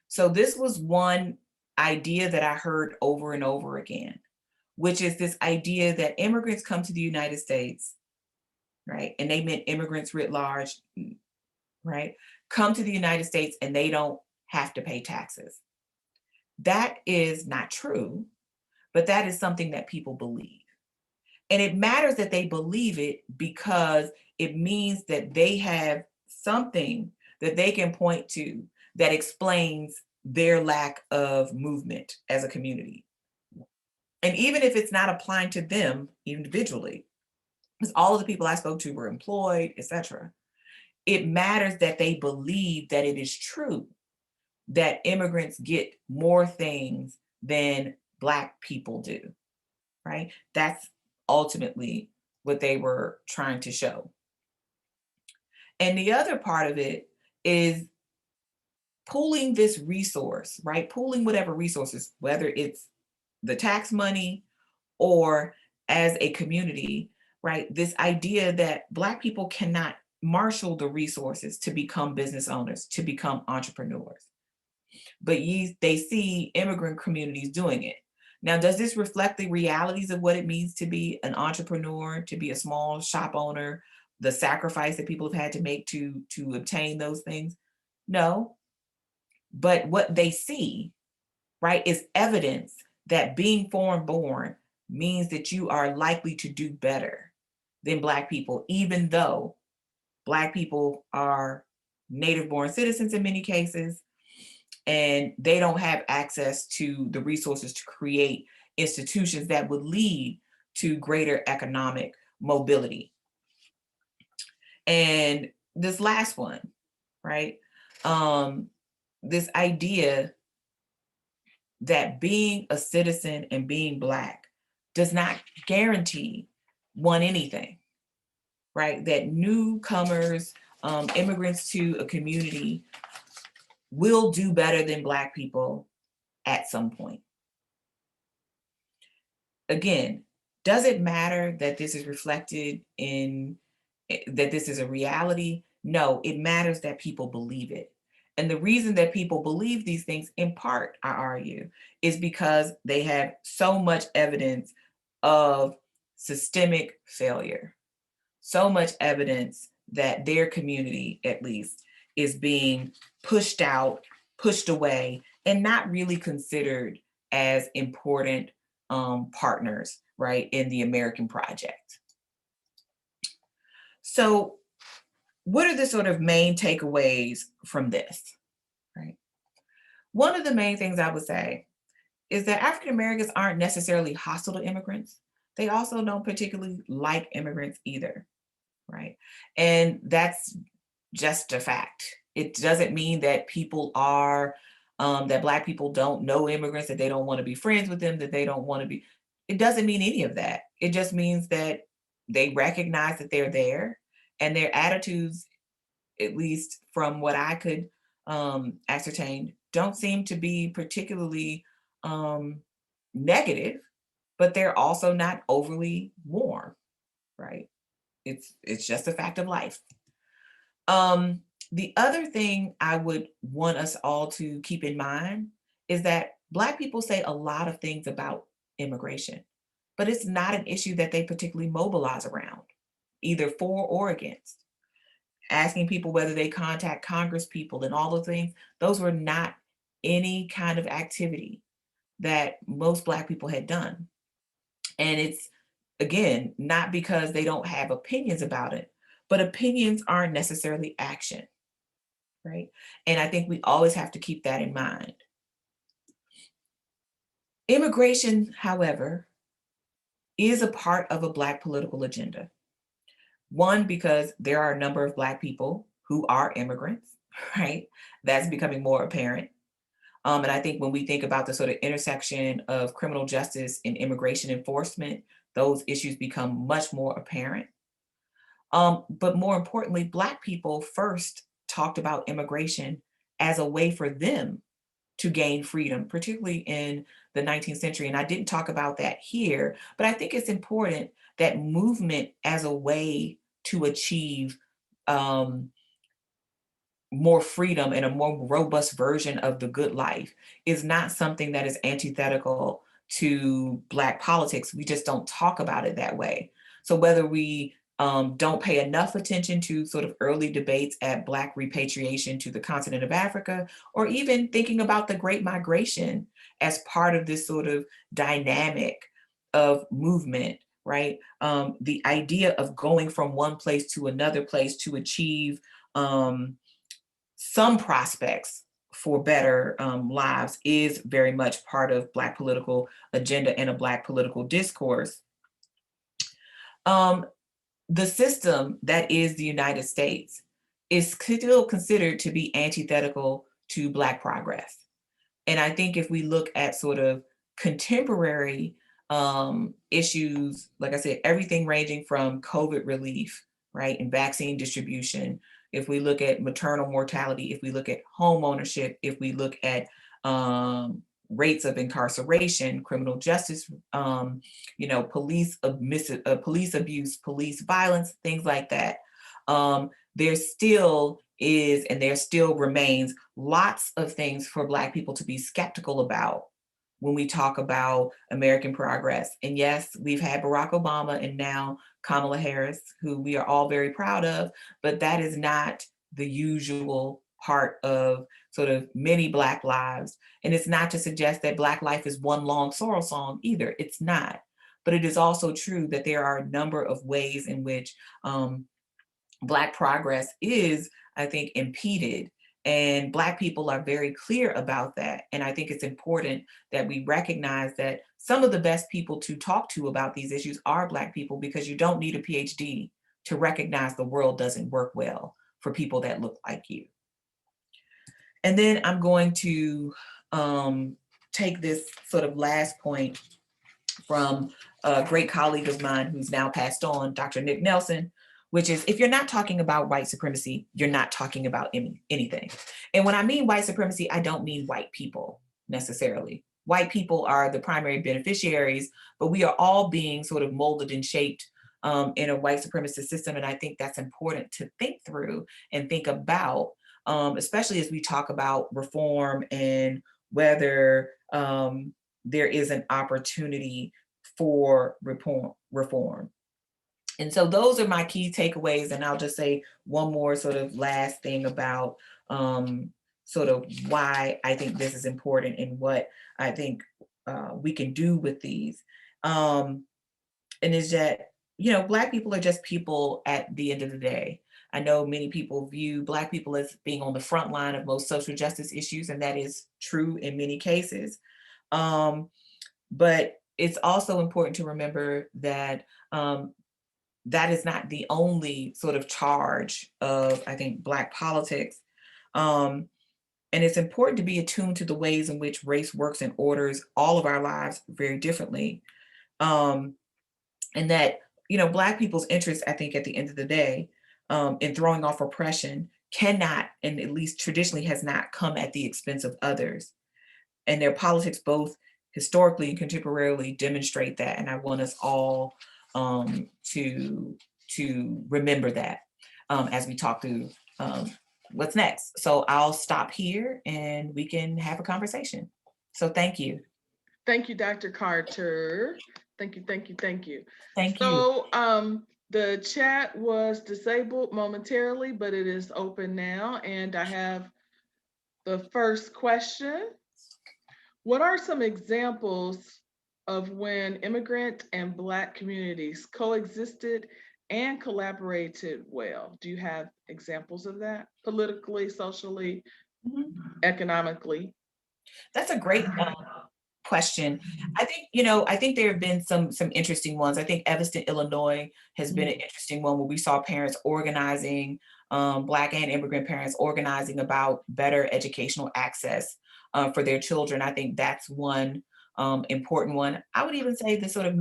So this was one idea that I heard over and over again, which is this idea that immigrants come to the United States, right? And they meant immigrants writ large, right? Come to the United States and they don't have to pay taxes. That is not true, but that is something that people believe. And it matters that they believe it because it means that they have something that they can point to that explains their lack of movement as a community. And even if it's not applying to them individually, because all of the people I spoke to were employed, etc., it matters that they believe that it is true that immigrants get more things than Black people do, right? That's ultimately what they were trying to show. And the other part of it is pooling this resource, right? Pooling whatever resources, whether it's the tax money or as a community, right? This idea that Black people cannot marshal the resources to become business owners, to become entrepreneurs. But they see immigrant communities doing it. Now, does this reflect the realities of what it means to be an entrepreneur, to be a small shop owner, the sacrifice that people have had to make to obtain those things? No. But what they see, right, is evidence that being foreign born means that you are likely to do better than Black people, even though Black people are native born citizens in many cases, and they don't have access to the resources to create institutions that would lead to greater economic mobility. And this last one, right? This idea that being a citizen and being Black does not guarantee one anything, right? That newcomers, immigrants to a community will do better than Black people at some point. Again, does it matter that this is reflected in, that this is a reality? No, it matters that people believe it. And the reason that people believe these things, in part, I argue, is because they have so much evidence of systemic failure, so much evidence that their community, at least, is being pushed out, pushed away, and not really considered as important partners, right, in the American project. So what are the sort of main takeaways from this, right? One of the main things I would say is that African Americans aren't necessarily hostile to immigrants. They also don't particularly like immigrants either, right? And that's just a fact. It doesn't mean that people are, that Black people don't know immigrants, that they don't want to be friends with them, that they don't want to be, it doesn't mean any of that. It just means that they recognize that they're there, and their attitudes, at least from what I could ascertain, don't seem to be particularly negative, but they're also not overly warm, right? It's just a fact of life. The other thing I would want us all to keep in mind is that Black people say a lot of things about immigration, but it's not an issue that they particularly mobilize around, either for or against. asking people whether they contact Congress people and all those things, those were not any kind of activity that most Black people had done. And it's, again, not because they don't have opinions about it, but opinions aren't necessarily action, right? And I think we always have to keep that in mind. Immigration, however, is a part of a Black political agenda. One, because there are a number of Black people who are immigrants, right? That's becoming more apparent. And I think when we think about the sort of intersection of criminal justice and immigration enforcement, those issues become much more apparent. But more importantly, Black people first talked about immigration as a way for them to gain freedom, particularly in the 19th century. And I didn't talk about that here, but I think it's important that movement as a way to achieve more freedom and a more robust version of the good life is not something that is antithetical to Black politics. We just don't talk about it that way. So whether we don't pay enough attention to sort of early debates at Black repatriation to the continent of Africa, or even thinking about the Great Migration as part of this sort of dynamic of movement, right? The idea of going from one place to another place to achieve some prospects for better lives is very much part of Black political agenda and a Black political discourse. The system that is the United States is still considered to be antithetical to Black progress. And I think if we look at sort of contemporary issues, like I said, everything ranging from COVID relief, right, and vaccine distribution, if we look at maternal mortality, if we look at home ownership, if we look at rates of incarceration, criminal justice, police abuse, police violence, things like that. There still is, and there still remains lots of things for Black people to be skeptical about when we talk about American progress. And yes, we've had Barack Obama and now Kamala Harris, who we are all very proud of, but that is not the usual part of sort of many Black lives. And it's not to suggest that Black life is one long sorrow song either. It's not. But it is also true that there are a number of ways in which Black progress is, I think, impeded. And Black people are very clear about that. And I think it's important that we recognize that some of the best people to talk to about these issues are Black people, because you don't need a PhD to recognize the world doesn't work well for people that look like you. And then I'm going to take this sort of last point from a great colleague of mine who's now passed on, Dr. Nick Nelson, which is, if you're not talking about white supremacy, you're not talking about anything. And when I mean white supremacy, I don't mean white people necessarily. White people are the primary beneficiaries, but we are all being sort of molded and shaped in a white supremacist system. And I think that's important to think through and think about, especially as we talk about reform and whether there is an opportunity for reform. And so those are my key takeaways. And I'll just say one more sort of last thing about sort of why I think this is important and what I think we can do with these. And is that, Black people are just people at the end of the day. I know many people view Black people as being on the front line of most social justice issues, and that is true in many cases. But it's also important to remember that that is not the only sort of charge of, I think, Black politics. And it's important to be attuned to the ways in which race works and orders all of our lives very differently. And that, Black people's interests, I think, at the end of the day, in throwing off oppression cannot, and at least traditionally has not, come at the expense of others. And their politics, both historically and contemporarily, demonstrate that. And I want us all to remember that as we talk through what's next. So I'll stop here and we can have a conversation. So thank you. Thank you, Dr. Carter. Thank you. Thank you. So The chat was disabled momentarily, but it is open now. And I have the first question. What are some examples of when immigrant and Black communities coexisted and collaborated well? Do you have examples of that politically, socially, economically? That's a great question. I think, I think there have been some interesting ones. I think Evanston, Illinois has been an interesting one where we saw parents organizing, Black and immigrant parents organizing about better educational access for their children. I think that's one important one. I would even say the sort of,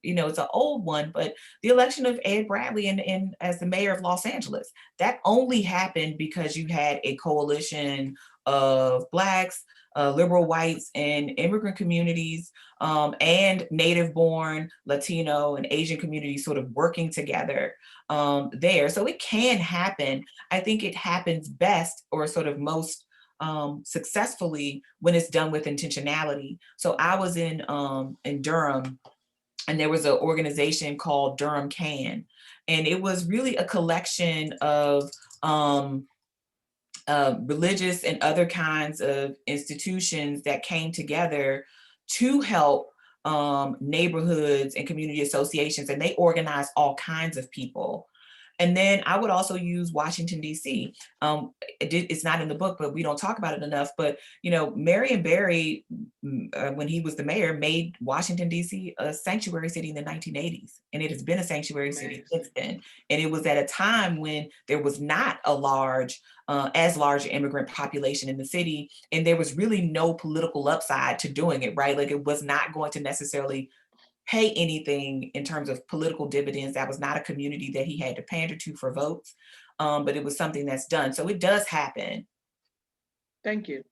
it's an old one, but the election of Ed Bradley as the mayor of Los Angeles, that only happened because you had a coalition of Blacks, liberal whites and immigrant communities, and native-born Latino and Asian communities sort of working together there. So it can happen. I think it happens best or sort of most successfully when it's done with intentionality. So I was in Durham, and there was an organization called Durham Can, and it was really a collection of religious and other kinds of institutions that came together to help neighborhoods and community associations, and they organized all kinds of people. And then I would also use Washington, D.C. It's not in the book, but we don't talk about it enough. But, Marion Barry, when he was the mayor, made Washington, D.C. a sanctuary city in the 1980s. And it has been a sanctuary city since then. And it was at a time when there was not as large immigrant population in the city. And there was really no political upside to doing it, right? Like it was not going to necessarily pay anything in terms of political dividends. That was not a community that he had to pander to for votes, but it was something that's done. So it does happen. Thank you.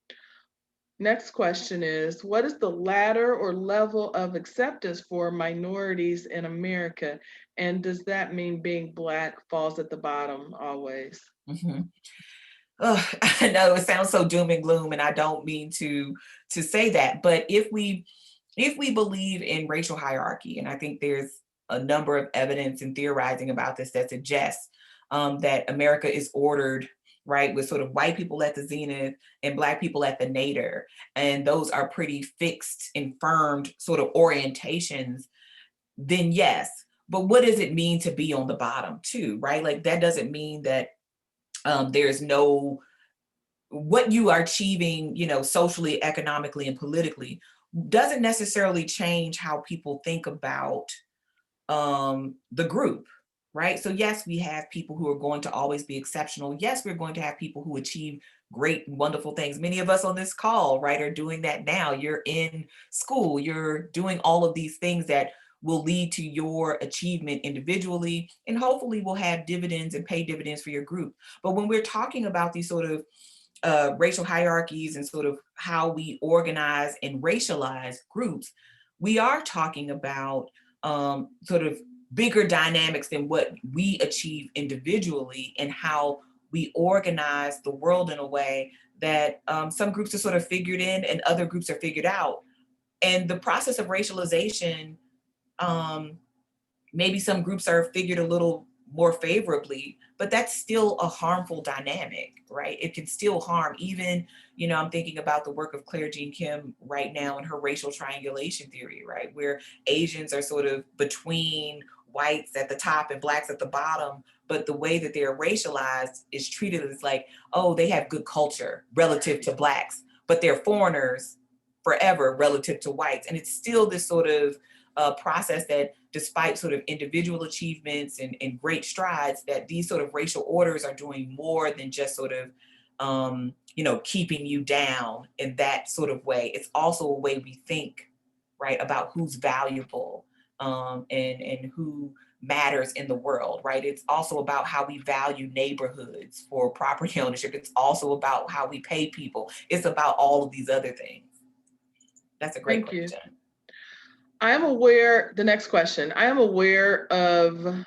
Next question is, what is the ladder or level of acceptance for minorities in America? And does that mean being Black falls at the bottom always? Mm-hmm. Oh, I know it sounds so doom and gloom, and I don't mean to say that, but if we believe in racial hierarchy, and I think there's a number of evidence and theorizing about this that suggests that America is ordered, right, with sort of white people at the zenith and Black people at the nadir, and those are pretty fixed and firmed sort of orientations, then yes. But what does it mean to be on the bottom too, right? Like that doesn't mean that there's no, what you are achieving, socially, economically, and politically doesn't necessarily change how people think about the group, right? So yes, we have people who are going to always be exceptional. Yes, we're going to have people who achieve great, wonderful things. Many of us on this call, right, are doing that now. You're in school, you're doing all of these things that will lead to your achievement individually, and hopefully will have dividends and pay dividends for your group. But when we're talking about these sort of racial hierarchies and sort of how we organize and racialize groups, we are talking about sort of bigger dynamics than what we achieve individually, and how we organize the world in a way that some groups are sort of figured in and other groups are figured out. And the process of racialization, maybe some groups are figured a little more favorably, but that's still a harmful dynamic, right? It can still harm. Even, I'm thinking about the work of Claire Jean Kim right now and her racial triangulation theory, right? Where Asians are sort of between whites at the top and Blacks at the bottom, but the way that they're racialized is treated as like, oh, they have good culture relative to Blacks, but they're foreigners forever relative to whites. And it's still this sort of process that, despite sort of individual achievements and great strides, that these sort of racial orders are doing more than just sort of, keeping you down in that sort of way. It's also a way we think, right, about who's valuable and who matters in the world, right? It's also about how we value neighborhoods for property ownership. It's also about how we pay people. It's about all of these other things. That's a great question. Thank you. I am aware, the next question, I am aware of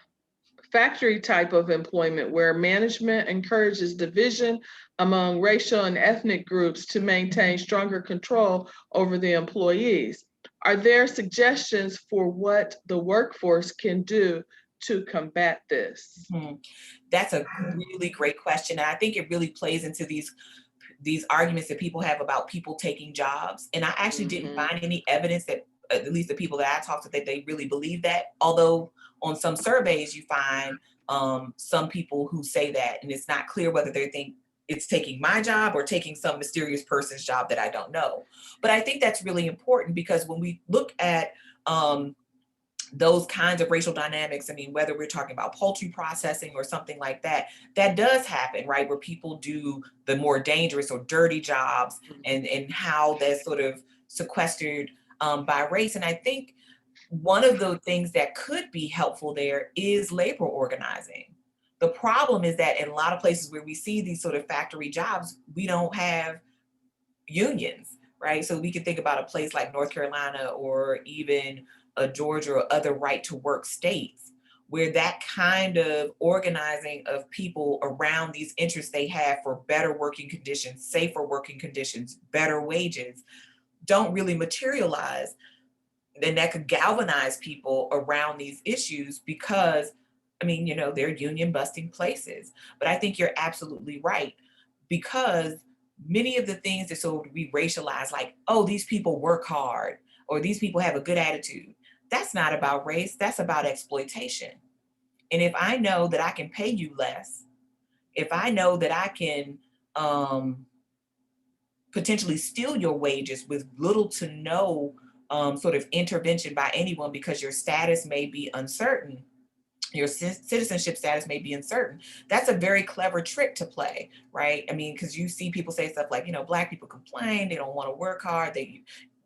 factory type of employment where management encourages division among racial and ethnic groups to maintain stronger control over the employees. Are there suggestions for what the workforce can do to combat this? That's a really great question. And I think it really plays into these arguments that people have about people taking jobs. And I actually didn't find any evidence that, at least the people that I talked to, that they really believe that. Although on some surveys you find some people who say that, and it's not clear whether they think it's taking my job or taking some mysterious person's job that I don't know. But I think that's really important, because when we look at those kinds of racial dynamics, I mean, whether we're talking about poultry processing or something like that, that does happen, right? Where people do the more dangerous or dirty jobs, and how that's sort of sequestered by race. And I think one of the things that could be helpful there is labor organizing. The problem is that in a lot of places where we see these sort of factory jobs, we don't have unions, right? So we can think about a place like North Carolina or even Georgia or other right to work states, where that kind of organizing of people around these interests they have for better working conditions, safer working conditions, better wages, don't really materialize. Then that could galvanize people around these issues, because, I mean, you know, they're union busting places. But I think you're absolutely right, because many of the things that sort of we racialize, like, oh, these people work hard, or these people have a good attitude, that's not about race, that's about exploitation. And if I know that I can pay you less, if I know that I can potentially steal your wages with little to no sort of intervention by anyone, because your status may be uncertain, your citizenship status may be uncertain, that's a very clever trick to play, right? I mean, because you see people say stuff like, you know, Black people complain, they don't want to work hard,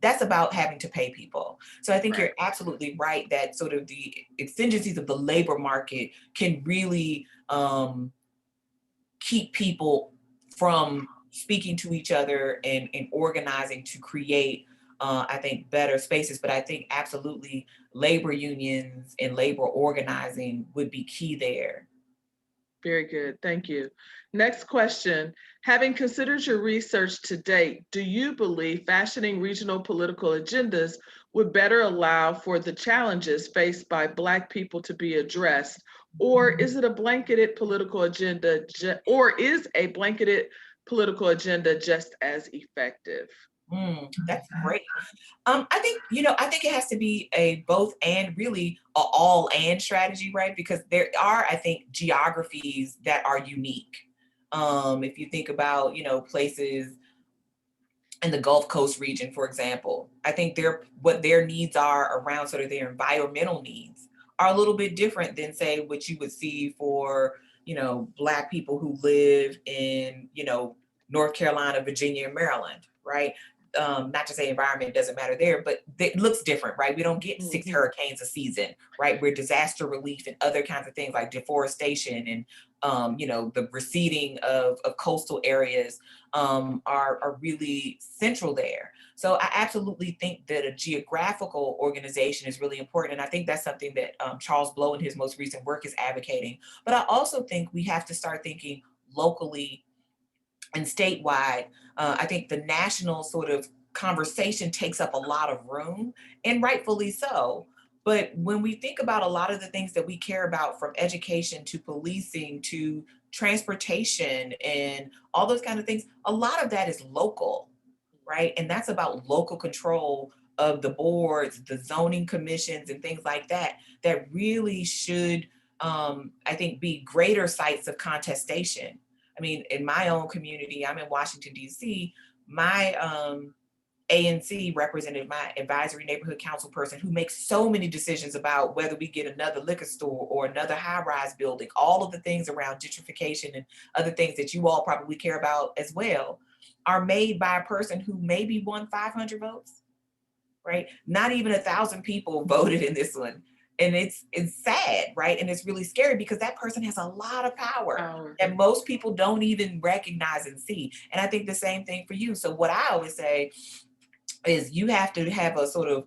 that's about having to pay people. So I think you're absolutely right that sort of the exigencies of the labor market can really keep people from speaking to each other and organizing to create, I think, better spaces. But I think absolutely labor unions and labor organizing would be key there. Very good, thank you. Next question. Having considered your research to date, do you believe fashioning regional political agendas would better allow for the challenges faced by Black people to be addressed? Or is it a blanketed political agenda, or is a blanketed political agenda just as effective? That's great. I think, you know, I think it has to be a both and, really a all and strategy, right? Because there are, I think, geographies that are unique. If you think about, you know, places in the Gulf Coast region, for example, I think what their needs are around sort of their environmental needs are a little bit different than, say, what you would see for, you know, Black people who live in, you know, North Carolina, Virginia, and Maryland, right? Not to say environment doesn't matter there, but it looks different, right? We don't get 6 hurricanes a season, right? Where disaster relief and other kinds of things like deforestation and, you know, the receding of coastal areas are really central there. So I absolutely think that a geographical organization is really important. And I think that's something that Charles Blow in his most recent work is advocating. But I also think we have to start thinking locally and statewide. I think the national sort of conversation takes up a lot of room, and rightfully so. But when we think about a lot of the things that we care about, from education to policing to transportation and all those kind of things, a lot of that is local, right? And that's about local control of the boards, the zoning commissions, and things like that, that really should, I think, be greater sites of contestation. I mean, in my own community, I'm in Washington, D.C., my ANC represented, my advisory neighborhood council person, who makes so many decisions about whether we get another liquor store or another high-rise building, all of the things around gentrification and other things that you all probably care about as well, are made by a person who maybe won 500 votes, right? Not even 1,000 people voted in this one. And it's sad, right? And it's really scary, because that person has a lot of power that most people don't even recognize and see. And I think the same thing for you. So what I always say is, you have to have a sort of,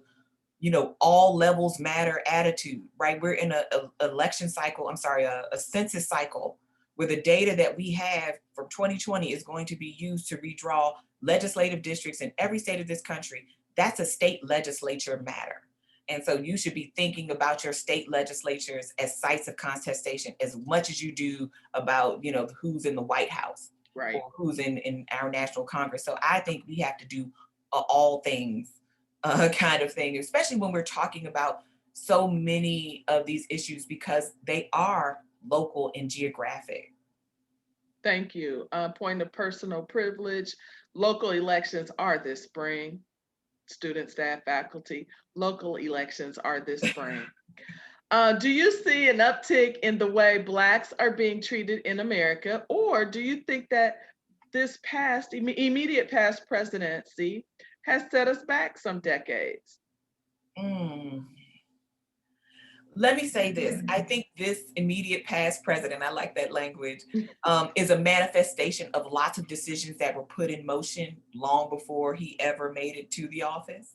you know, all levels matter attitude, right? We're in a election cycle, a census cycle, where the data that we have from 2020 is going to be used to redraw legislative districts in every state of this country. That's a state legislature matter. And so you should be thinking about your state legislatures as sites of contestation as much as you do about, who's in the White House, Right. or who's in our national Congress. So I think we have to do all things kind of thing, especially when we're talking about so many of these issues, because they are local and geographic. Thank you. Point of personal privilege. Local elections are this spring. Student, staff, faculty. Local elections are this spring. Do you see an uptick in the way Blacks are being treated in America, or do you think that this immediate past presidency has set us back some decades? Let me say this. I think this immediate past president, I like that language, is a manifestation of lots of decisions that were put in motion long before he ever made it to the office.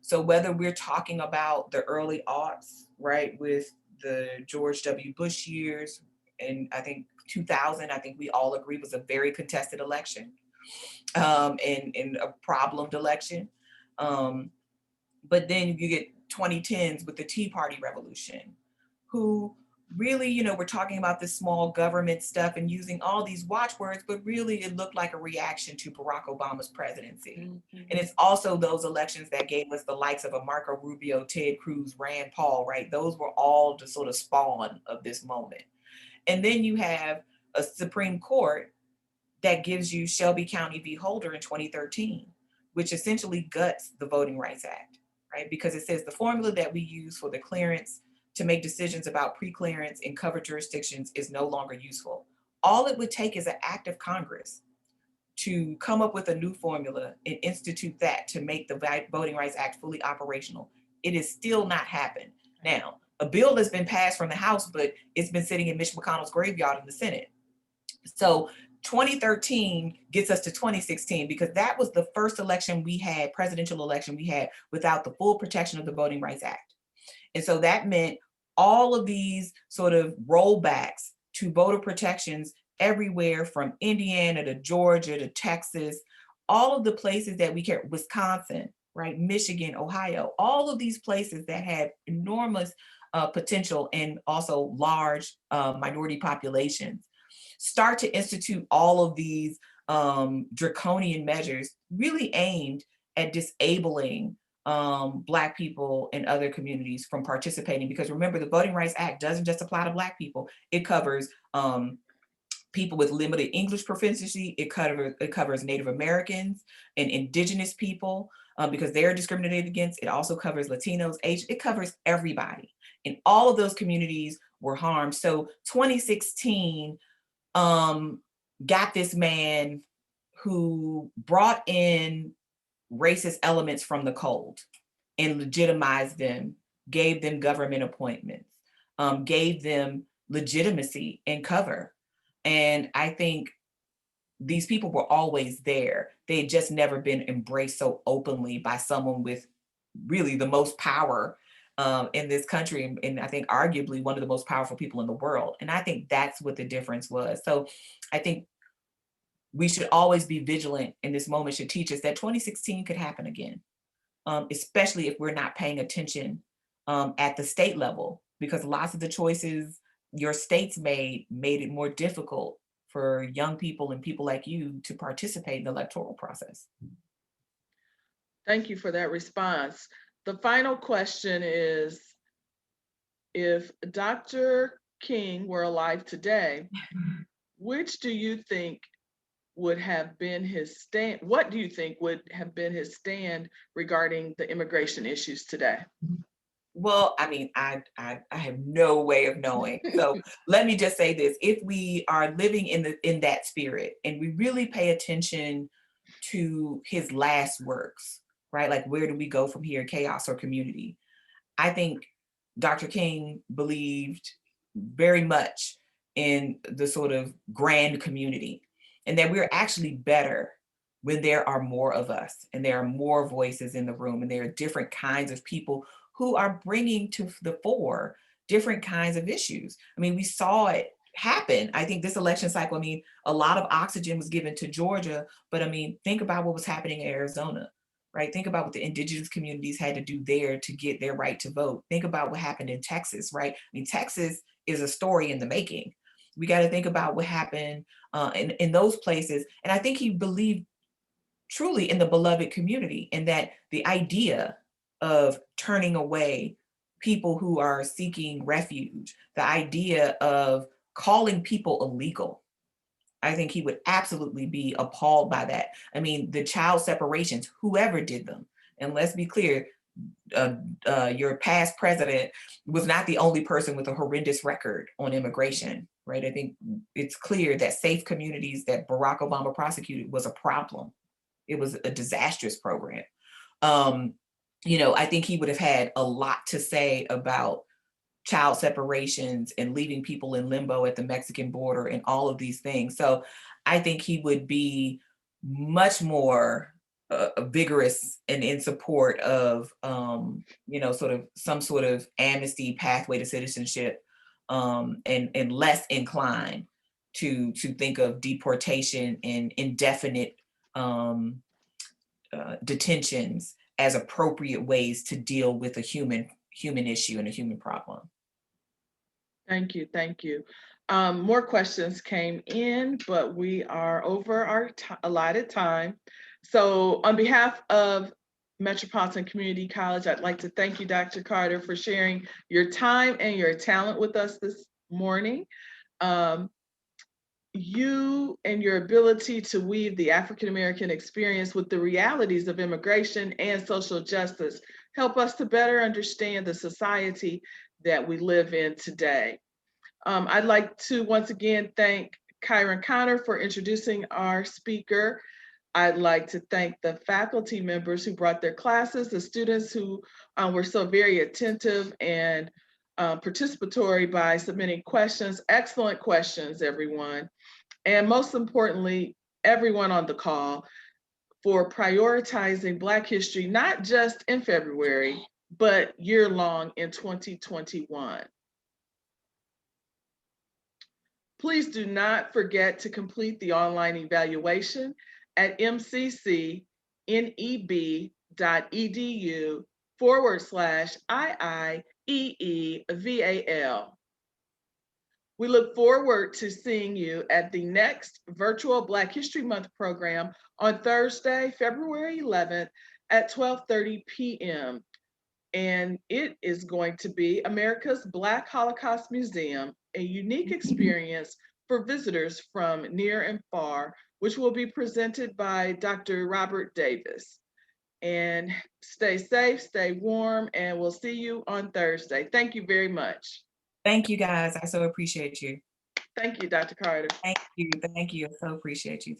So whether we're talking about the early aughts, right, with the George W. Bush years, and I think 2000, I think we all agree was a very contested election, and a problemed election. But then you get 2010s with the Tea Party revolution, who really, we're talking about this small government stuff and using all these watchwords, but really it looked like a reaction to Barack Obama's presidency. Mm-hmm. And it's also those elections that gave us the likes of a Marco Rubio, Ted Cruz, Rand Paul, right? Those were all the sort of spawn of this moment. And then you have a Supreme Court that gives you Shelby County v. Holder in 2013, which essentially guts the Voting Rights Act, right? Because it says the formula that we use for the clearance to make decisions about pre-clearance in covered jurisdictions is no longer useful. All it would take is an act of Congress to come up with a new formula and institute that to make the Voting Rights Act fully operational. It has still not happened. Now, a bill has been passed from the House, but it's been sitting in Mitch McConnell's graveyard in the Senate. So 2013 gets us to 2016, because that was the first presidential election we had without the full protection of the Voting Rights Act. And so that meant all of these sort of rollbacks to voter protections everywhere from Indiana to Georgia to Texas, all of the places that we care, Wisconsin, right, Michigan, Ohio, all of these places that had enormous potential and also large minority populations, start to institute all of these draconian measures really aimed at disabling Black people and other communities from participating. Because remember, the Voting Rights Act doesn't just apply to Black people. It covers people with limited English proficiency. It covers Native Americans and Indigenous people because they're discriminated against. It also covers Latinos, Asian. It covers everybody. And all of those communities were harmed. So 2016 got this man who brought in racist elements from the cold and legitimized them, gave them government appointments, gave them legitimacy and cover. And I think these people were always there. They had just never been embraced so openly by someone with really the most power in this country, and I think arguably one of the most powerful people in the world. And I think that's what the difference was. So I think we should always be vigilant, and this moment should teach us that 2016 could happen again, especially if we're not paying attention at the state level, because lots of the choices your states made it more difficult for young people and people like you to participate in the electoral process. Thank you for that response. The final question is, if Dr. King were alive today, which do you think would have been his stand? What do you think would have been his stand regarding the immigration issues today? Well, I mean, I have no way of knowing. So let me just say this: if we are living in that spirit, and we really pay attention to his last works, right? Like, where do we go from here, chaos or community? I think Dr. King believed very much in the sort of grand community, and that we're actually better when there are more of us and there are more voices in the room and there are different kinds of people who are bringing to the fore different kinds of issues. I mean, we saw it happen. I think this election cycle, I mean, a lot of oxygen was given to Georgia, but I mean, think about what was happening in Arizona. right? Think about what the indigenous communities had to do there to get their right to vote. Think about what happened in Texas, right? I mean, Texas is a story in the making. We got to think about what happened in those places. And I think he believed truly in the beloved community, and that the idea of turning away people who are seeking refuge, the idea of calling people illegal, I think he would absolutely be appalled by that. I mean, the child separations, whoever did them, and let's be clear, your past president was not the only person with a horrendous record on immigration, right? I think it's clear that safe communities that Barack Obama prosecuted was a problem. It was a disastrous program. I think he would have had a lot to say about child separations and leaving people in limbo at the Mexican border and all of these things. So I think he would be much more vigorous and in support of, sort of some sort of amnesty pathway to citizenship, and less inclined to think of deportation and indefinite detentions as appropriate ways to deal with a human issue and a human problem. Thank you, thank you. More questions came in, but we are over our allotted time. So on behalf of Metropolitan Community College, I'd like to thank you, Dr. Carter, for sharing your time and your talent with us this morning. You and your ability to weave the African-American experience with the realities of immigration and social justice help us to better understand the society that we live in today. I'd like to once again thank Kyron Connor for introducing our speaker. I'd like to thank the faculty members who brought their classes, the students who were so very attentive and participatory by submitting questions. Excellent questions, everyone. And most importantly, everyone on the call for prioritizing Black history, not just in February, but year-long in 2021. Please do not forget to complete the online evaluation at mccneb.edu/IIEEVAL. We look forward to seeing you at the next virtual Black History Month program on Thursday, February 11th at 12:30 p.m. And it is going to be America's Black Holocaust Museum, a unique experience for visitors from near and far, which will be presented by Dr. Robert Davis. And stay safe, stay warm, and we'll see you on Thursday. Thank you very much. Thank you, guys. I so appreciate you. Thank you, Dr. Carter. Thank you. I so appreciate you.